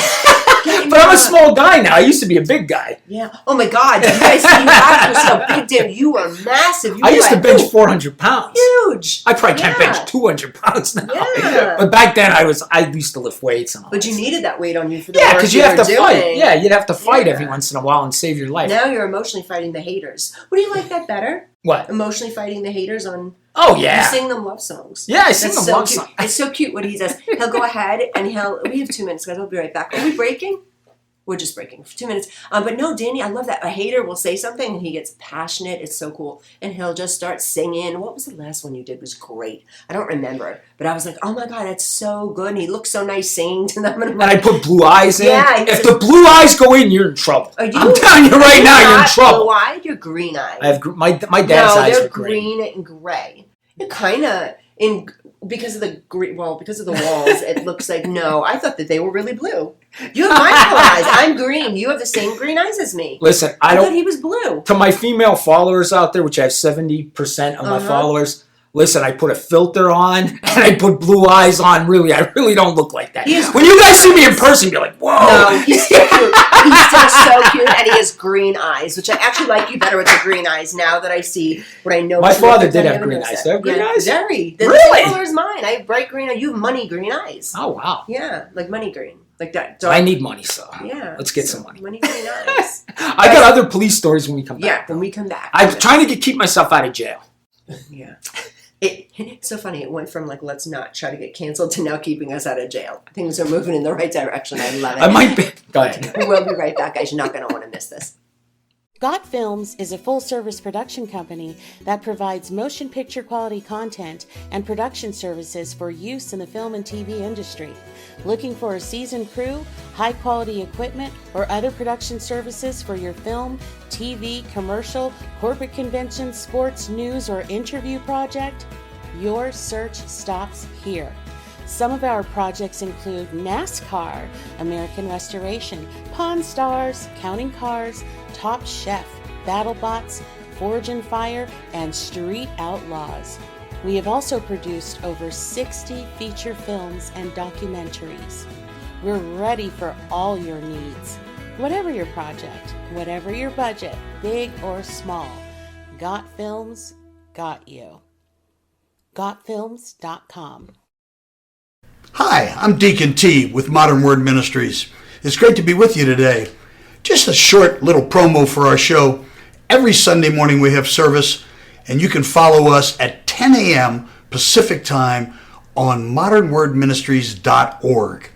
But I'm a small guy now. I used to be a big guy. Yeah. Oh my God. You guys see you after so big, damn. You are massive. I used to bench 400 pounds. Huge. I probably can't Yeah. bench 200 pounds now. Yeah. But back then I used to lift weights and all But that you stuff. needed that weight on you for the Yeah, work because you you have were to fight. doing. Yeah, you'd have to fight Yeah. every once in a while and save your life. Now you're emotionally fighting the haters. Would you like that better? What? Emotionally fighting the haters on. Oh You yeah. sing them love songs. Yeah, I sing That's them so love cute. songs. It's so cute what he does. He'll go ahead and we have 2 minutes, guys. We'll be right back. Are we breaking? We're just breaking for 2 minutes. But no, Danny, I love that. A hater will say something and he gets passionate. It's so cool. And he'll just start singing. What was the last one you did? It was great. I don't remember. But I was like, oh my God, that's so good. And he looks so nice singing to them. And I'm And I like, put blue eyes in. Yeah, If the blue eyes go in, you're in trouble. are you, I'm telling you right now, you're in trouble. Blue-eyed? You're green-eyed. I have my dad's eyes they're are green. green and gray. It kind of Because of the walls, it looks like no. I thought that they were really blue. You have my color eyes. I'm green. You have the same green eyes as me. Listen, I thought he was blue. To my female followers out there, which I have 70% of my followers, listen, I put a filter on and I put blue eyes on. Really, I really don't look like that. When you guys see me in person, you're like, whoa. No, he's still cute. He's still so cute, and he has green eyes, which I actually like you better with the green eyes now that I see what I know. My father did have green eyes. Did I have green eyes? Very. They're Really? the same color as mine. I have bright green eyes. You have money green eyes. Oh, wow. Yeah, like money green. Like that. So I need money, so yeah. Let's get some money. Money green eyes. I got other police stories when we come back. Yeah, when we come back. I'm trying to keep myself out of jail. Yeah. It's so funny. It went from like, let's not try to get canceled to now keeping us out of jail. Things are moving in the right direction. I love it. I might be. Go ahead. We will be right back, guys. You're not going to want to miss this. Got Films is a full-service production company that provides motion picture quality content and production services for use in the film and TV industry. Looking for a seasoned crew, high-quality equipment, or other production services for your film, TV, commercial, corporate convention, sports, news, or interview project? Your search stops here. Some of our projects include NASCAR, American Restoration, Pawn Stars, Counting Cars, Top Chef, BattleBots, Forge and Fire, and Street Outlaws. We have also produced over 60 feature films and documentaries. We're ready for all your needs. Whatever your project, whatever your budget, big or small, Got Films got you. GotFilms.com. Hi, I'm Deacon T with Modern Word Ministries. It's great to be with you today. Just a short little promo for our show. Every Sunday morning we have service, and you can follow us at 10 a.m. Pacific Time on modernwordministries.org.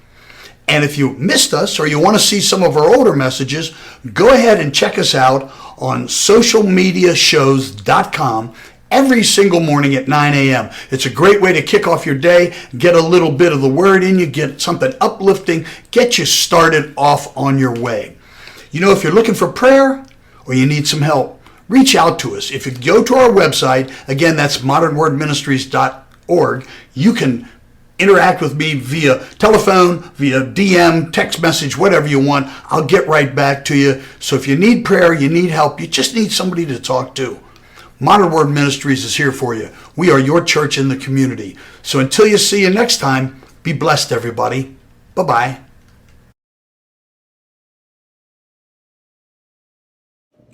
And if you missed us or you want to see some of our older messages, go ahead and check us out on socialmediashows.com every single morning at 9 a.m. It's a great way to kick off your day, get a little bit of the word in you, get something uplifting, get you started off on your way. You know, if you're looking for prayer or you need some help, reach out to us. If you go to our website, again, that's modernwordministries.org, you can interact with me via telephone, via DM, text message, whatever you want. I'll get right back to you. So if you need prayer, you need help, you just need somebody to talk to, Modern Word Ministries is here for you. We are your church in the community. So until you see you next time, be blessed, everybody. Bye-bye.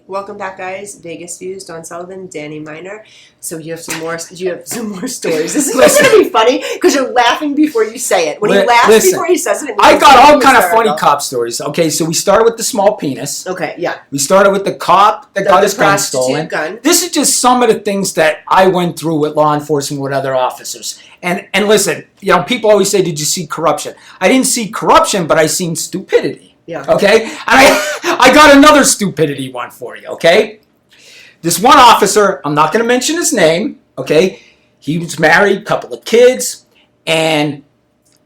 Welcome back, guys. Vegas Views, Dawn Sullivan, Danny Miner. So you have some more stories. This is going to be funny because you're laughing before you say it. When he laughs before he says it, I got all kind of funny cop stories. Okay, so we started with the small penis. Okay, yeah. We started with the cop that got his gun stolen. This is just some of the things that I went through with law enforcement with other officers. And listen, you know, people always say, "Did you see corruption?" I didn't see corruption, but I seen stupidity. Yeah. Okay? And I got another stupidity one for you, okay? This one officer, I'm not going to mention his name, okay? He was married, couple of kids, and,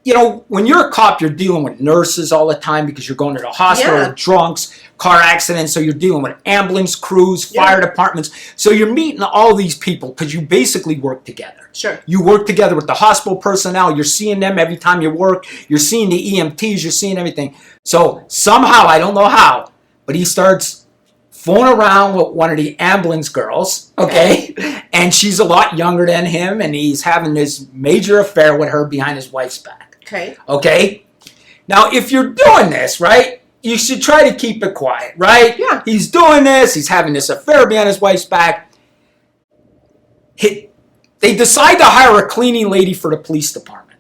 you know, when you're a cop, you're dealing with nurses all the time because you're going to the hospital, drunks, car accidents, so you're dealing with ambulance crews, fire departments. So you're meeting all these people because you basically work together. Sure. You work together with the hospital personnel. You're seeing them every time you work. You're seeing the EMTs. You're seeing everything. So somehow, I don't know how, but he starts fooling around with one of the ambulance girls, okay? And she's a lot younger than him, and he's having this major affair with her behind his wife's back. Okay. Okay? Now, if you're doing this, right, you should try to keep it quiet, right? Yeah. He's doing this. He's having this affair behind his wife's back. They decide to hire a cleaning lady for the police department.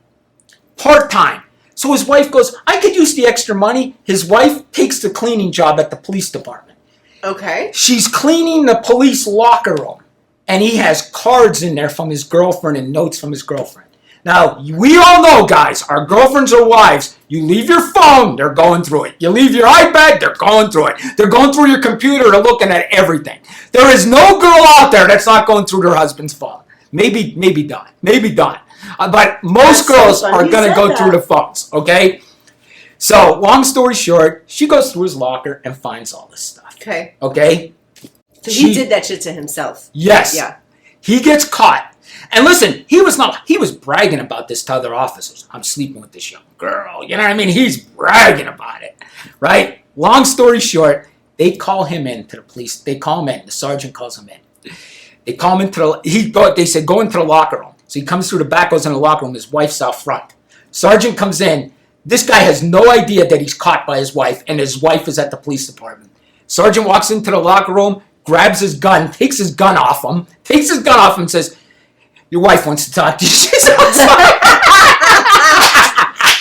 Part-time. So his wife goes, "I could use the extra money." His wife takes the cleaning job at the police department. Okay. She's cleaning the police locker room. And he has cards in there from his girlfriend and notes from his girlfriend. Now, we all know, guys, our girlfriends or wives, you leave your phone, they're going through it. You leave your iPad, they're going through it. They're going through your computer, they're looking at everything. There is no girl out there that's not going through their husband's phone. Maybe Dawn. But most girls are going to go through the phones, okay? So, long story short, she goes through his locker and finds all this stuff. Okay. Okay? So he did that shit to himself. Yes. Yeah. He gets caught. And listen, he was bragging about this to other officers. I'm sleeping with this young girl. You know what I mean? He's bragging about it, right? Long story short, they call him in to the police. They call him in. The sergeant calls him in. They call him into they said, go into the locker room. So he comes through the back, goes in the locker room. His wife's out front. Sergeant comes in. This guy has no idea that he's caught by his wife, and his wife is at the police department. Sergeant walks into the locker room, grabs his gun, takes his gun off him, and says, your wife wants to talk to you. She's outside.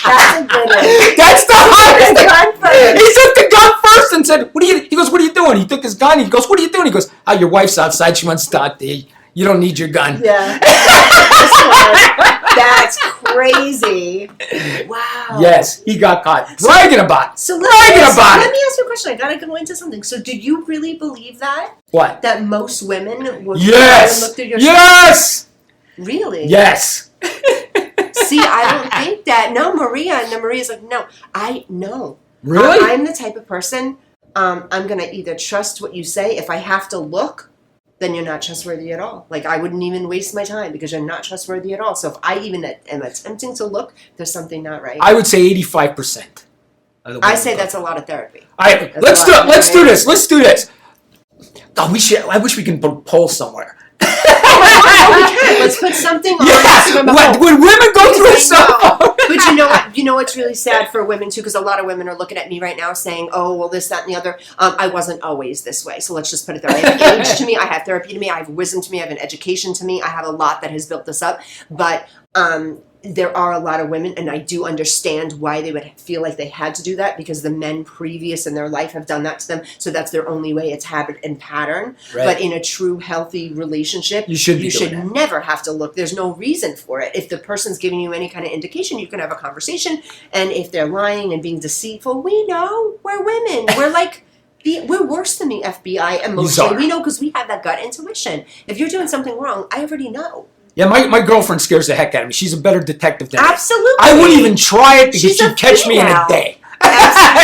That's a good one. That's the hardest thing. Gun first. He took the gun first and said, he goes, what are you doing? He took his gun. He goes, what are you doing? He goes, your wife's outside. She wants to talk to you. You don't need your gun. Yeah. That's crazy. Wow. Yes, he got caught. Bragging about it. So Bragging let about me it. ask you a question. I gotta go into something. So do you really believe that? What? That most women will Yes. look through your Yes. Really? Yes. See, I don't think that. No, Maria. And Maria's like, no. I know. Really? I'm the type of person, I'm going to either trust what you say. If I have to look, then you're not trustworthy at all. Like, I wouldn't even waste my time because you're not trustworthy at all. So if I even am attempting to look, there's something not right. I would say 85%. I say that's a lot of therapy. Let's do it. Let's do this. Let's do this. Oh, I wish we can poll somewhere. Oh, we can. Let's put something on Instagram. Yeah. When women go through a cell phone. But you know what? You know what's really sad for women too, because a lot of women are looking at me right now saying, "Oh, well, this, that, and the other." I wasn't always this way, so let's just put it there. I have age to me, I have therapy to me, I have wisdom to me, I have an education to me, I have a lot that has built this up. But there are a lot of women, and I do understand why they would feel like they had to do that because the men previous in their life have done that to them. So that's their only way. It's habit and pattern. Right. But in a true healthy relationship, You should never have to look. There's no reason for it. If the person's giving you any kind of indication, you can have a conversation. And if they're lying and being deceitful, we know we're women. We're like, we're worse than the FBI emotionally. We know because we have that gut intuition. If you're doing something wrong, I already know. Yeah, my girlfriend scares the heck out of me. She's a better detective than me. Absolutely. I wouldn't even try it because She's a she'd catch me in a female. day.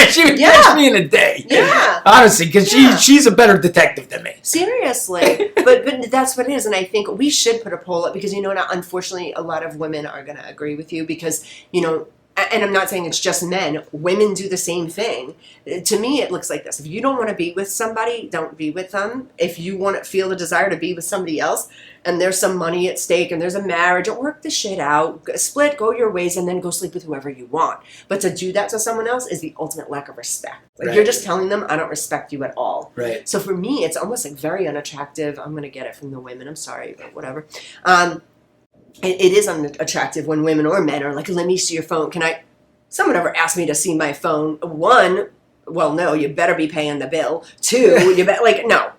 She would Yeah. catch me in a day. Yeah. Honestly, because Yeah. she's a better detective than me. Seriously. but that's what it is. And I think we should put a poll up because, you know, unfortunately, a lot of women are going to agree with you because, you know, and I'm not saying it's just men, women do the same thing. To me, it looks like this. If you don't want to be with somebody, don't be with them. If you want to feel the desire to be with somebody else and there's some money at stake and there's a marriage, work the shit out, split, go your ways, and then go sleep with whoever you want. But to do that to someone else is the ultimate lack of respect. Like Right. You're just telling them, I don't respect you at all. Right. So for me, it's almost like very unattractive. I'm going to get it from the women. I'm sorry, but whatever. It is unattractive when women or men are like, let me see your phone. Someone ever asked me to see my phone? One, well, no, you better be paying the bill. Two, you better,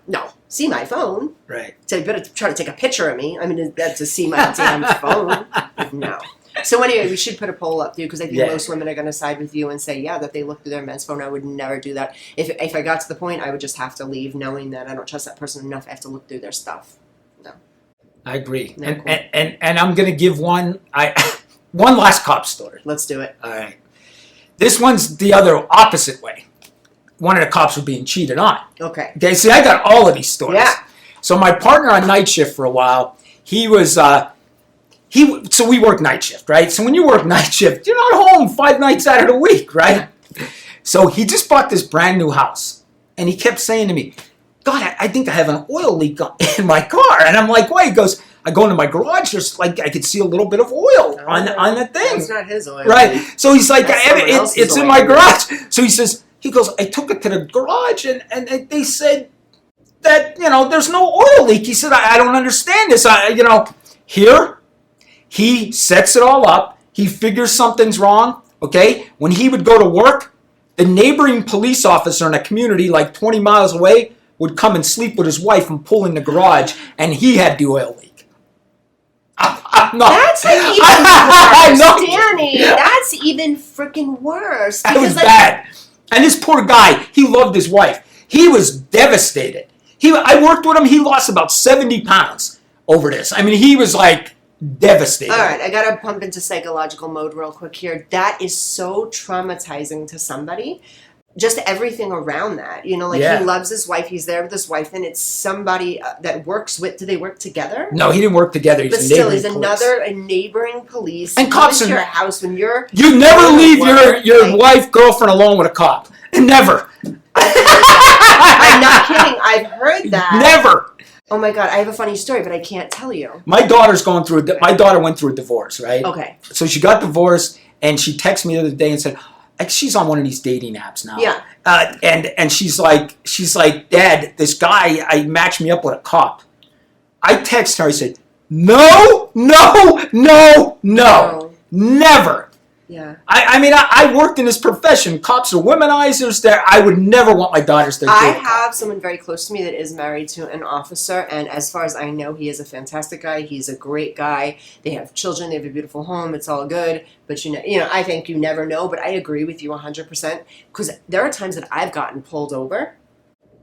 no, see my phone. Right. So you better try to take a picture of me. I mean, that's to see my damn phone. No. So anyway, we should put a poll up, too, because I think most women are going to side with you and say, yeah, that they look through their men's phone. I would never do that. If I got to the point, I would just have to leave knowing that I don't trust that person enough. I have to look through their stuff. No. I agree. No, cool. And I'm going to give one last cop story. Let's do it. All right. This one's the other opposite way. One of the cops were being cheated on. Okay. Okay, see, I got all of these stories. Yeah. So my partner on night shift for a while, he was, so we work night shift, right? So when you work night shift, you're not home 5 nights out of the week, right? So he just bought this brand new house. And he kept saying to me, God, I think I have an oil leak in my car. And I'm like, why? He goes, I go into my garage, there's like, I could see a little bit of oil on the thing. It's not his oil. Right. So he's like, That's someone else's it's in oil. my garage. So he goes, I took it to the garage and they said that, there's no oil leak. He said, I don't understand this. Here, he sets it all up. He figures something's wrong. Okay. When he would go to work, the neighboring police officer in a community like 20 miles away would come and sleep with his wife and pull in the garage, and he had the oil leak. That's even I worse, know. Danny. That's even freaking worse. That was Because, bad. And this poor guy, he loved his wife. He was devastated. I worked with him. He lost about 70 pounds over this. I mean, he was like devastated. All right, I got to pump into psychological mode real quick here. That is so traumatizing to somebody. just everything around that, you know, like Yeah. he loves his wife, he's there with his wife, and it's somebody that works with. Do they work together? No, he didn't work together. He's But a still, neighboring he's police. a neighboring police. And He cops comes to are- your house when you're. You never leave your Like- wife, girlfriend alone with a cop. Never. I'm not kidding. I've heard that. Never. Oh my god, I have a funny story, but I can't tell you. My daughter's going through. My daughter went through a divorce, right? Okay. So she got divorced, and she texted me the other day and said, like, she's on one of these dating apps now. Yeah. And she's like, Dad, this guy, I matched me up with a cop. I text her. I said, no, never. Yeah. I mean, I worked in this profession. Cops are womanizers. There, I would never want my daughters to. I have someone very close to me that is married to an officer, and as far as I know, he is a fantastic guy. He's a great guy. They have children. They have a beautiful home. It's all good. But you know, I think you never know. But I agree with you 100% because there are times that I've gotten pulled over.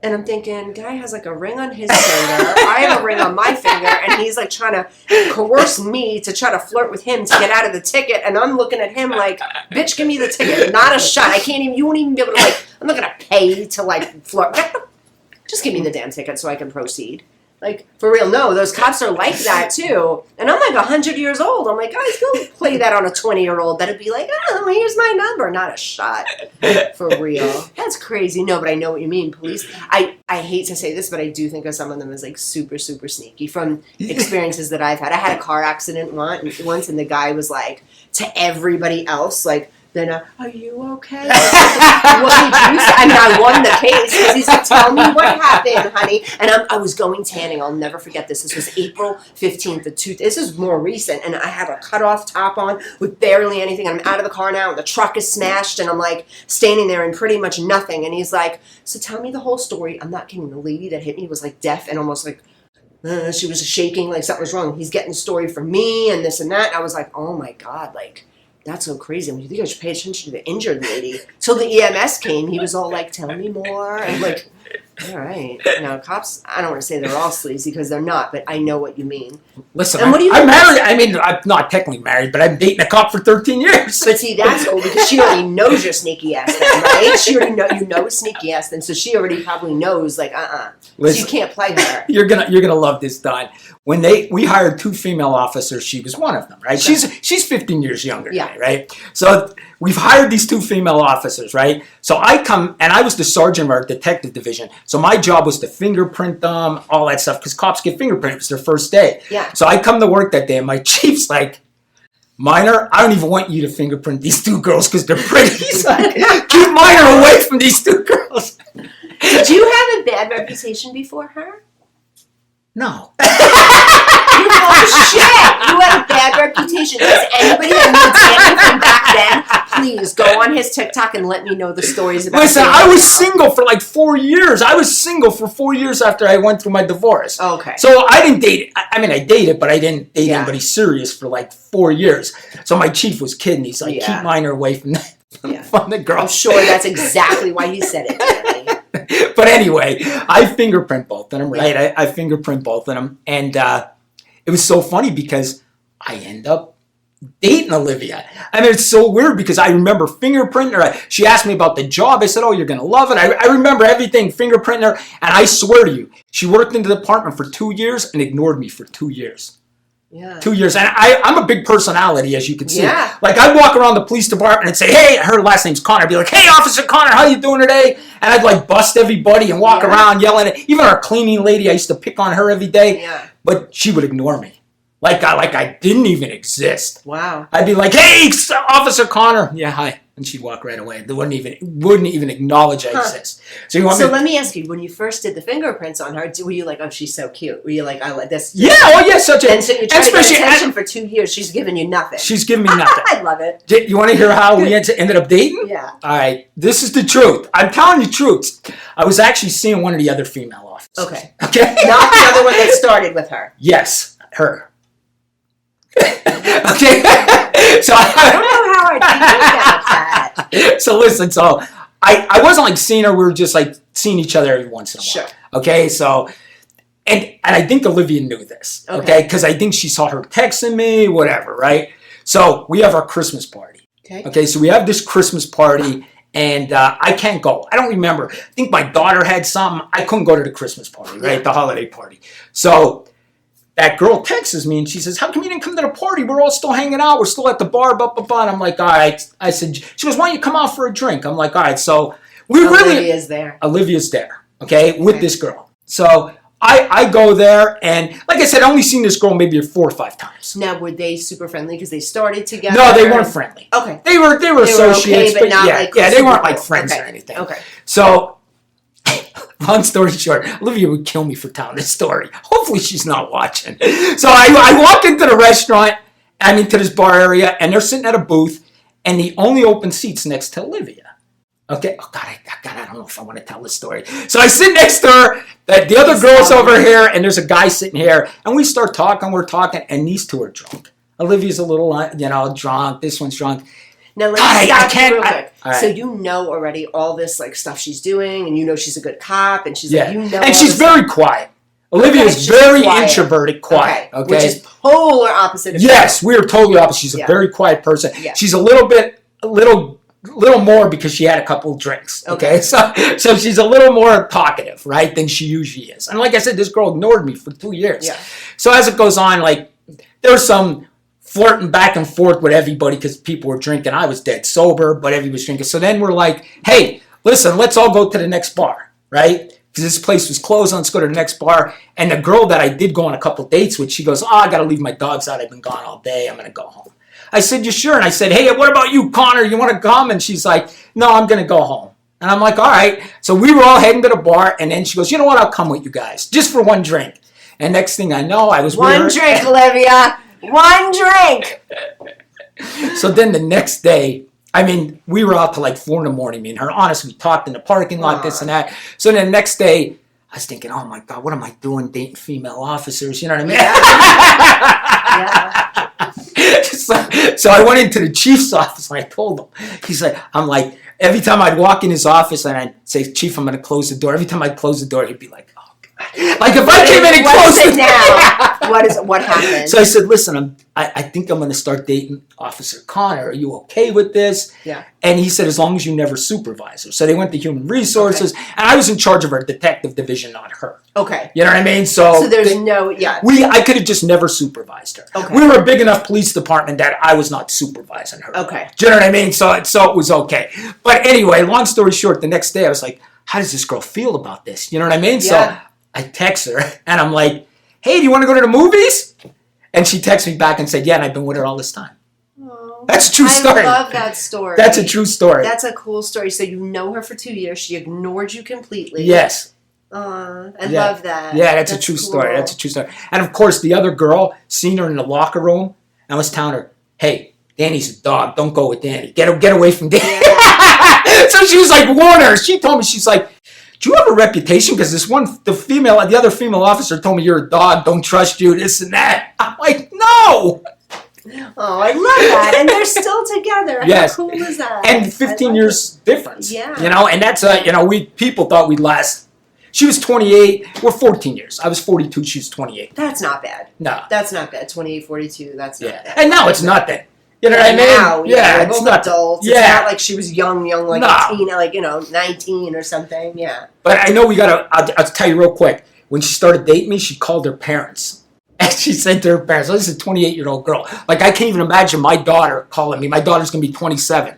And I'm thinking, guy has like a ring on his finger. I have a ring on my finger, and he's like trying to coerce me to try to flirt with him to get out of the ticket. And I'm looking at him like, bitch, give me the ticket. Not a shot. I can't even, you won't even be able to like, I'm not going to pay to like flirt. Just give me the damn ticket so I can proceed. Like, for real, no, those cops are like that too. And I'm like 100 years old. I'm like, guys, go play that on a 20-year-old. That'd be like, oh, here's my number. Not a shot. For real. That's crazy. No, but I know what you mean. Police, I hate to say this, but I do think of some of them as like super, super sneaky from experiences that I've had. I had a car accident once, and the guy was like, to everybody else, like, then, are you okay? What did you say? I mean, I won the case because he's like, tell me what happened, honey. And I was going tanning. I'll never forget this. This was April 15th. This is more recent. And I have a cut-off top on with barely anything. I'm out of the car now, and the truck is smashed. And I'm like standing there in pretty much nothing. And he's like, so tell me the whole story. I'm not kidding. The lady that hit me was like deaf and almost like, she was shaking like something was wrong. He's getting the story from me and this and that. And I was like, oh my God, like, that's so crazy. You think I should pay attention to the injured lady? Till the EMS came, he was all like, tell me more. I'm like, all right. Now, cops, I don't want to say they're all sleazy because they're not, but I know what you mean. Listen, And what do you I'm think married. I mean, I'm not technically married, but I'm dating a cop for 13 years. But see, that's cool because she already knows your sneaky ass then, right? She already know you know sneaky ass then, so she already probably knows like So Listen. you can't play her. You're gonna love this, Don. When we hired 2 female officers, she was one of them, right? She's 15 years younger Yeah. than me, right? So we've hired these 2 female officers, right? So I come, and I was the sergeant of our detective division. So my job was to fingerprint them, all that stuff, because cops get fingerprinted. It was their first day. Yeah. So I come to work that day, and my chief's like, Minor, I don't even want you to fingerprint these 2 girls because they're pretty. He's like, keep Minor away from these 2 girls. Did you have a bad reputation before her? No. You shit! You had a bad reputation. Does anybody that knows Danny from back then, please go on his TikTok and let me know the stories about Listen, Danny. I was single for like 4 years. I was single for 4 years after I went through my divorce. Okay. So I didn't date. I mean, I dated, but I didn't date Yeah. anybody serious for like 4 years. So my chief was kidding. He's like, Yeah. keep Minor away from the, Yeah. from the girls. I'm sure that's exactly why he said it, Danny. But anyway, I fingerprint both of them, right? I fingerprint both of them. And it was so funny because I end up dating Olivia. I mean, it's so weird because I remember fingerprinting her. She asked me about the job. I said, oh, you're going to love it. I remember everything, fingerprinting her. And I swear to you, she worked in the department for 2 years and ignored me for 2 years. Yeah. 2 years. And I'm a big personality, as you can see. Yeah. Like, I'd walk around the police department and say, hey, her last name's Connor. I'd be like, hey, Officer Connor, how you doing today? And I'd, like, bust everybody and walk Yeah. around yelling at even our cleaning lady. I used to pick on her every day. Yeah. But she would ignore me. Like I didn't even exist. Wow. I'd be like, hey, Officer Connor. Yeah, hi. And she'd walk right away. They wouldn't even acknowledge I exist. So you want So me let me ask you, when you first did the fingerprints on her, were you like, oh, she's so cute? Were you like, I like this? Yeah, oh yeah, such a... And so you try to especially get attention for 2 years, she's giving you nothing. she's giving me nothing. I love it. You want to hear how we ended up dating? Yeah. All right, this is the truth. I'm telling you truths. I was actually seeing one of the other female officers. Okay. Okay? Not the other one that started with her. Yes, her. Okay? So I don't know how I think about that. So listen, so I wasn't like seeing her, we were just like seeing each other every once in a while. Sure. Okay, so and I think Olivia knew this, okay? Because I think she saw her texting me, whatever, right? So we have our Christmas party. Okay. Okay, so we have this Christmas party, And I can't go. I don't remember. I think my daughter had something. I couldn't go to the Christmas party, right? The holiday party. So that girl texts me and she says, how come you didn't come to the party? We're all still hanging out. We're still at the bar, blah, blah, blah. And I'm like, all right. I said, she goes, why don't you come out for a drink? I'm like, all right. So Olivia's there. Olivia's there, okay, with this girl. So I go there, and like I said, I only seen this girl maybe 4 or 5 times. Now, were they super friendly because they started together? No, they weren't friendly. Okay. They were associates, okay, but not yeah, like they super weren't like close. friends Okay. or anything. Okay. So, long story short, Olivia would kill me for telling this story. Hopefully she's not watching. So I walk into the restaurant, to this bar area, and they're sitting at a booth, and the only open seat's next to Olivia. Okay. Oh God, I don't know if I want to tell this story. So I sit next to her. The other girl's over here, and there's a guy sitting here, and we start talking. We're talking, and these two are drunk. Olivia's a little, drunk. This one's drunk. Now, let's I stop can't- real quick. all right. So you know already all this like stuff she's doing, and you know she's a good cop, and she's Yeah, like, you know, and all she's this very quiet. Olivia's she's very quiet. introverted, quiet. Okay. Which is polar opposite of Yes, we are totally opposite. She's a Yeah. very quiet person. Yeah. She's a little more because she had a couple drinks. Okay, so she's a little more talkative, right, than she usually is. And like I said, this girl ignored me for 2 years. Yeah. So as it goes on, like there was some flirting back and forth with everybody because people were drinking. I was dead sober, but everybody was drinking. So then we're like, hey, listen, let's all go to the next bar, right? Because this place was closed. Let's go to the next bar. And the girl that I did go on a couple dates with, she goes, I got to leave my dogs out. I've been gone all day. I'm going to go home. I said, you sure? And I said, hey, what about you, Connor? You want to come? And she's like, no, I'm going to go home. And I'm like, all right. So we were all heading to the bar. And then she goes, you know what? I'll come with you guys just for one drink. And next thing I know, I was with her. One drink, Olivia. One drink. So then the next day, we were out till like 4 a.m, me and her. Honestly, we talked in the parking lot, this and that. So then the next day, I was thinking, oh my God, what am I doing dating female officers? You know what I mean? Yeah. So I went into the chief's office and I told him. I'm like, every time I'd walk in his office and I'd say, Chief, I'm going to close the door. Every time I'd close the door, he'd be like, oh God. Like if I came in and closed it now. What happened? So I said, listen, I think I'm going to start dating Officer Connor. Are you okay with this? Yeah. And he said, as long as you never supervise her. So they went to human resources, and I was in charge of our detective division, not her. Okay. You know what I mean? So there's I could have just never supervised her. Okay. We were a big enough police department that I was not supervising her. Okay. Do you know what I mean? So it was okay. But anyway, long story short, the next day I was like, how does this girl feel about this? You know what I mean? Yeah. So I text her, and I'm like, hey, do you want to go to the movies? And she texted me back and said, yeah, and I've been with her all this time. Oh, That's a true story. I love that story. That's a true story. That's a cool story. So you know her for 2 years. She ignored you completely. Yes. I Yeah. love that. Yeah, that's a true story. cool. That's a true story. And of course, the other girl, seen her in the locker room, and was telling her, hey, Danny's a dog. Don't go with Danny. Get away from Danny. So she was like, warn her. She told me, she's like, do you have a reputation? Because the other female officer told me you're a dog. Don't trust you. This and that. I'm like, no. Oh, I love that. And they're still together. Yes. How cool is that? And 15 years difference. Yeah. And that's people thought we'd last. She was 28. We're 14 years. I was 42. She was 28. That's not bad. No. That's not bad. 28, 42. That's not bad. And now it's nothing. You know what I mean? Now, yeah, it's it's both not adults. Yeah. It's not like she was young, like No. a teen, like 19 or something. Yeah. But I know I'll tell you real quick. When she started dating me, she called her parents. And she said to her parents, this is a 28-year-old girl. Like, I can't even imagine my daughter calling me. My daughter's going to be 27.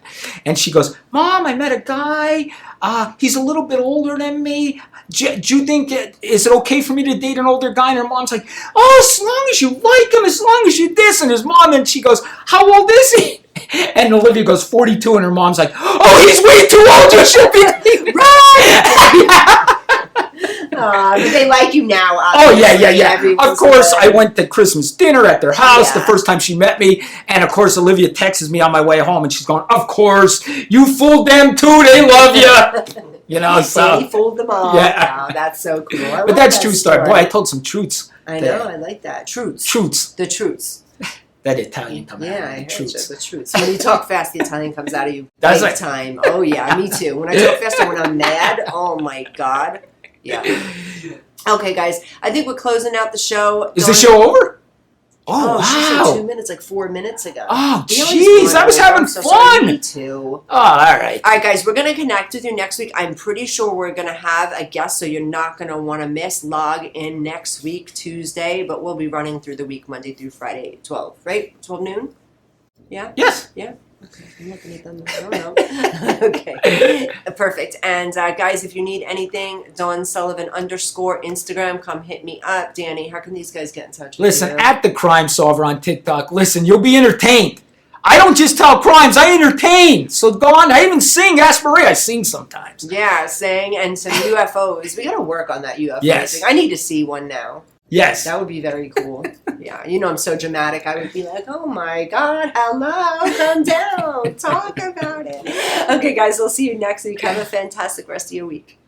And she goes, Mom, I met a guy. He's a little bit older than me. Do you think, is it okay for me to date an older guy? And her mom's like, oh, as long as you like him, as long as you this. And his mom, and she goes, how old is he? And Olivia goes, 42. And her mom's like, oh, he's way too old. You should be. Right. But they like you now, Oh, obviously. yeah. Everyone's Of course, like- I went to Christmas dinner at their house Yeah. the first time she met me. And, of course, Olivia texts me on my way home. And she's going, of course, you fooled them, too. They love you. You know, so. He fooled them all. Yeah. Wow, that's so cool. But that's true story. Boy, I told some truths. I know, I like that. Truths. Truths. The truths. That Italian coming Yeah, out. I The heard truths. you. The truths. When you talk fast, the Italian comes out of you Does big it? time. Oh, yeah, me too. When I talk fast or when I'm mad, oh my God. Yeah. Okay, guys, I think we're closing out the show. Is the show over? Oh, She wow. said 2 minutes, like 4 minutes ago. Oh, We always jeez, run I was over. having I'm so sorry. fun. Me too. Oh, all right. All right, guys, we're going to connect with you next week. I'm pretty sure we're going to have a guest, so you're not going to want to miss. Log in next week, Tuesday, but we'll be running through the week, Monday through Friday, 12, right? 12 noon? Yeah? Yes. Yeah? Okay, I'm looking at them. I don't know. Okay, perfect. And guys, if you need anything, Dawn Sullivan _ Instagram, come hit me up. Danny, how can these guys get in touch with Listen, you? at the Crime Solver on TikTok. Listen, you'll be entertained. I don't just tell crimes, I entertain. So go on. I even sing. Ask Marie. I sing sometimes. Yeah, sing and some UFOs. We got to work on that UFO Yes. thing. I need to see one now. Yes. That would be very cool. Yeah, you know I'm so dramatic. I would be like, oh my God, hello, come down, talk about it. Okay, guys, we'll see you next week. Have a fantastic rest of your week.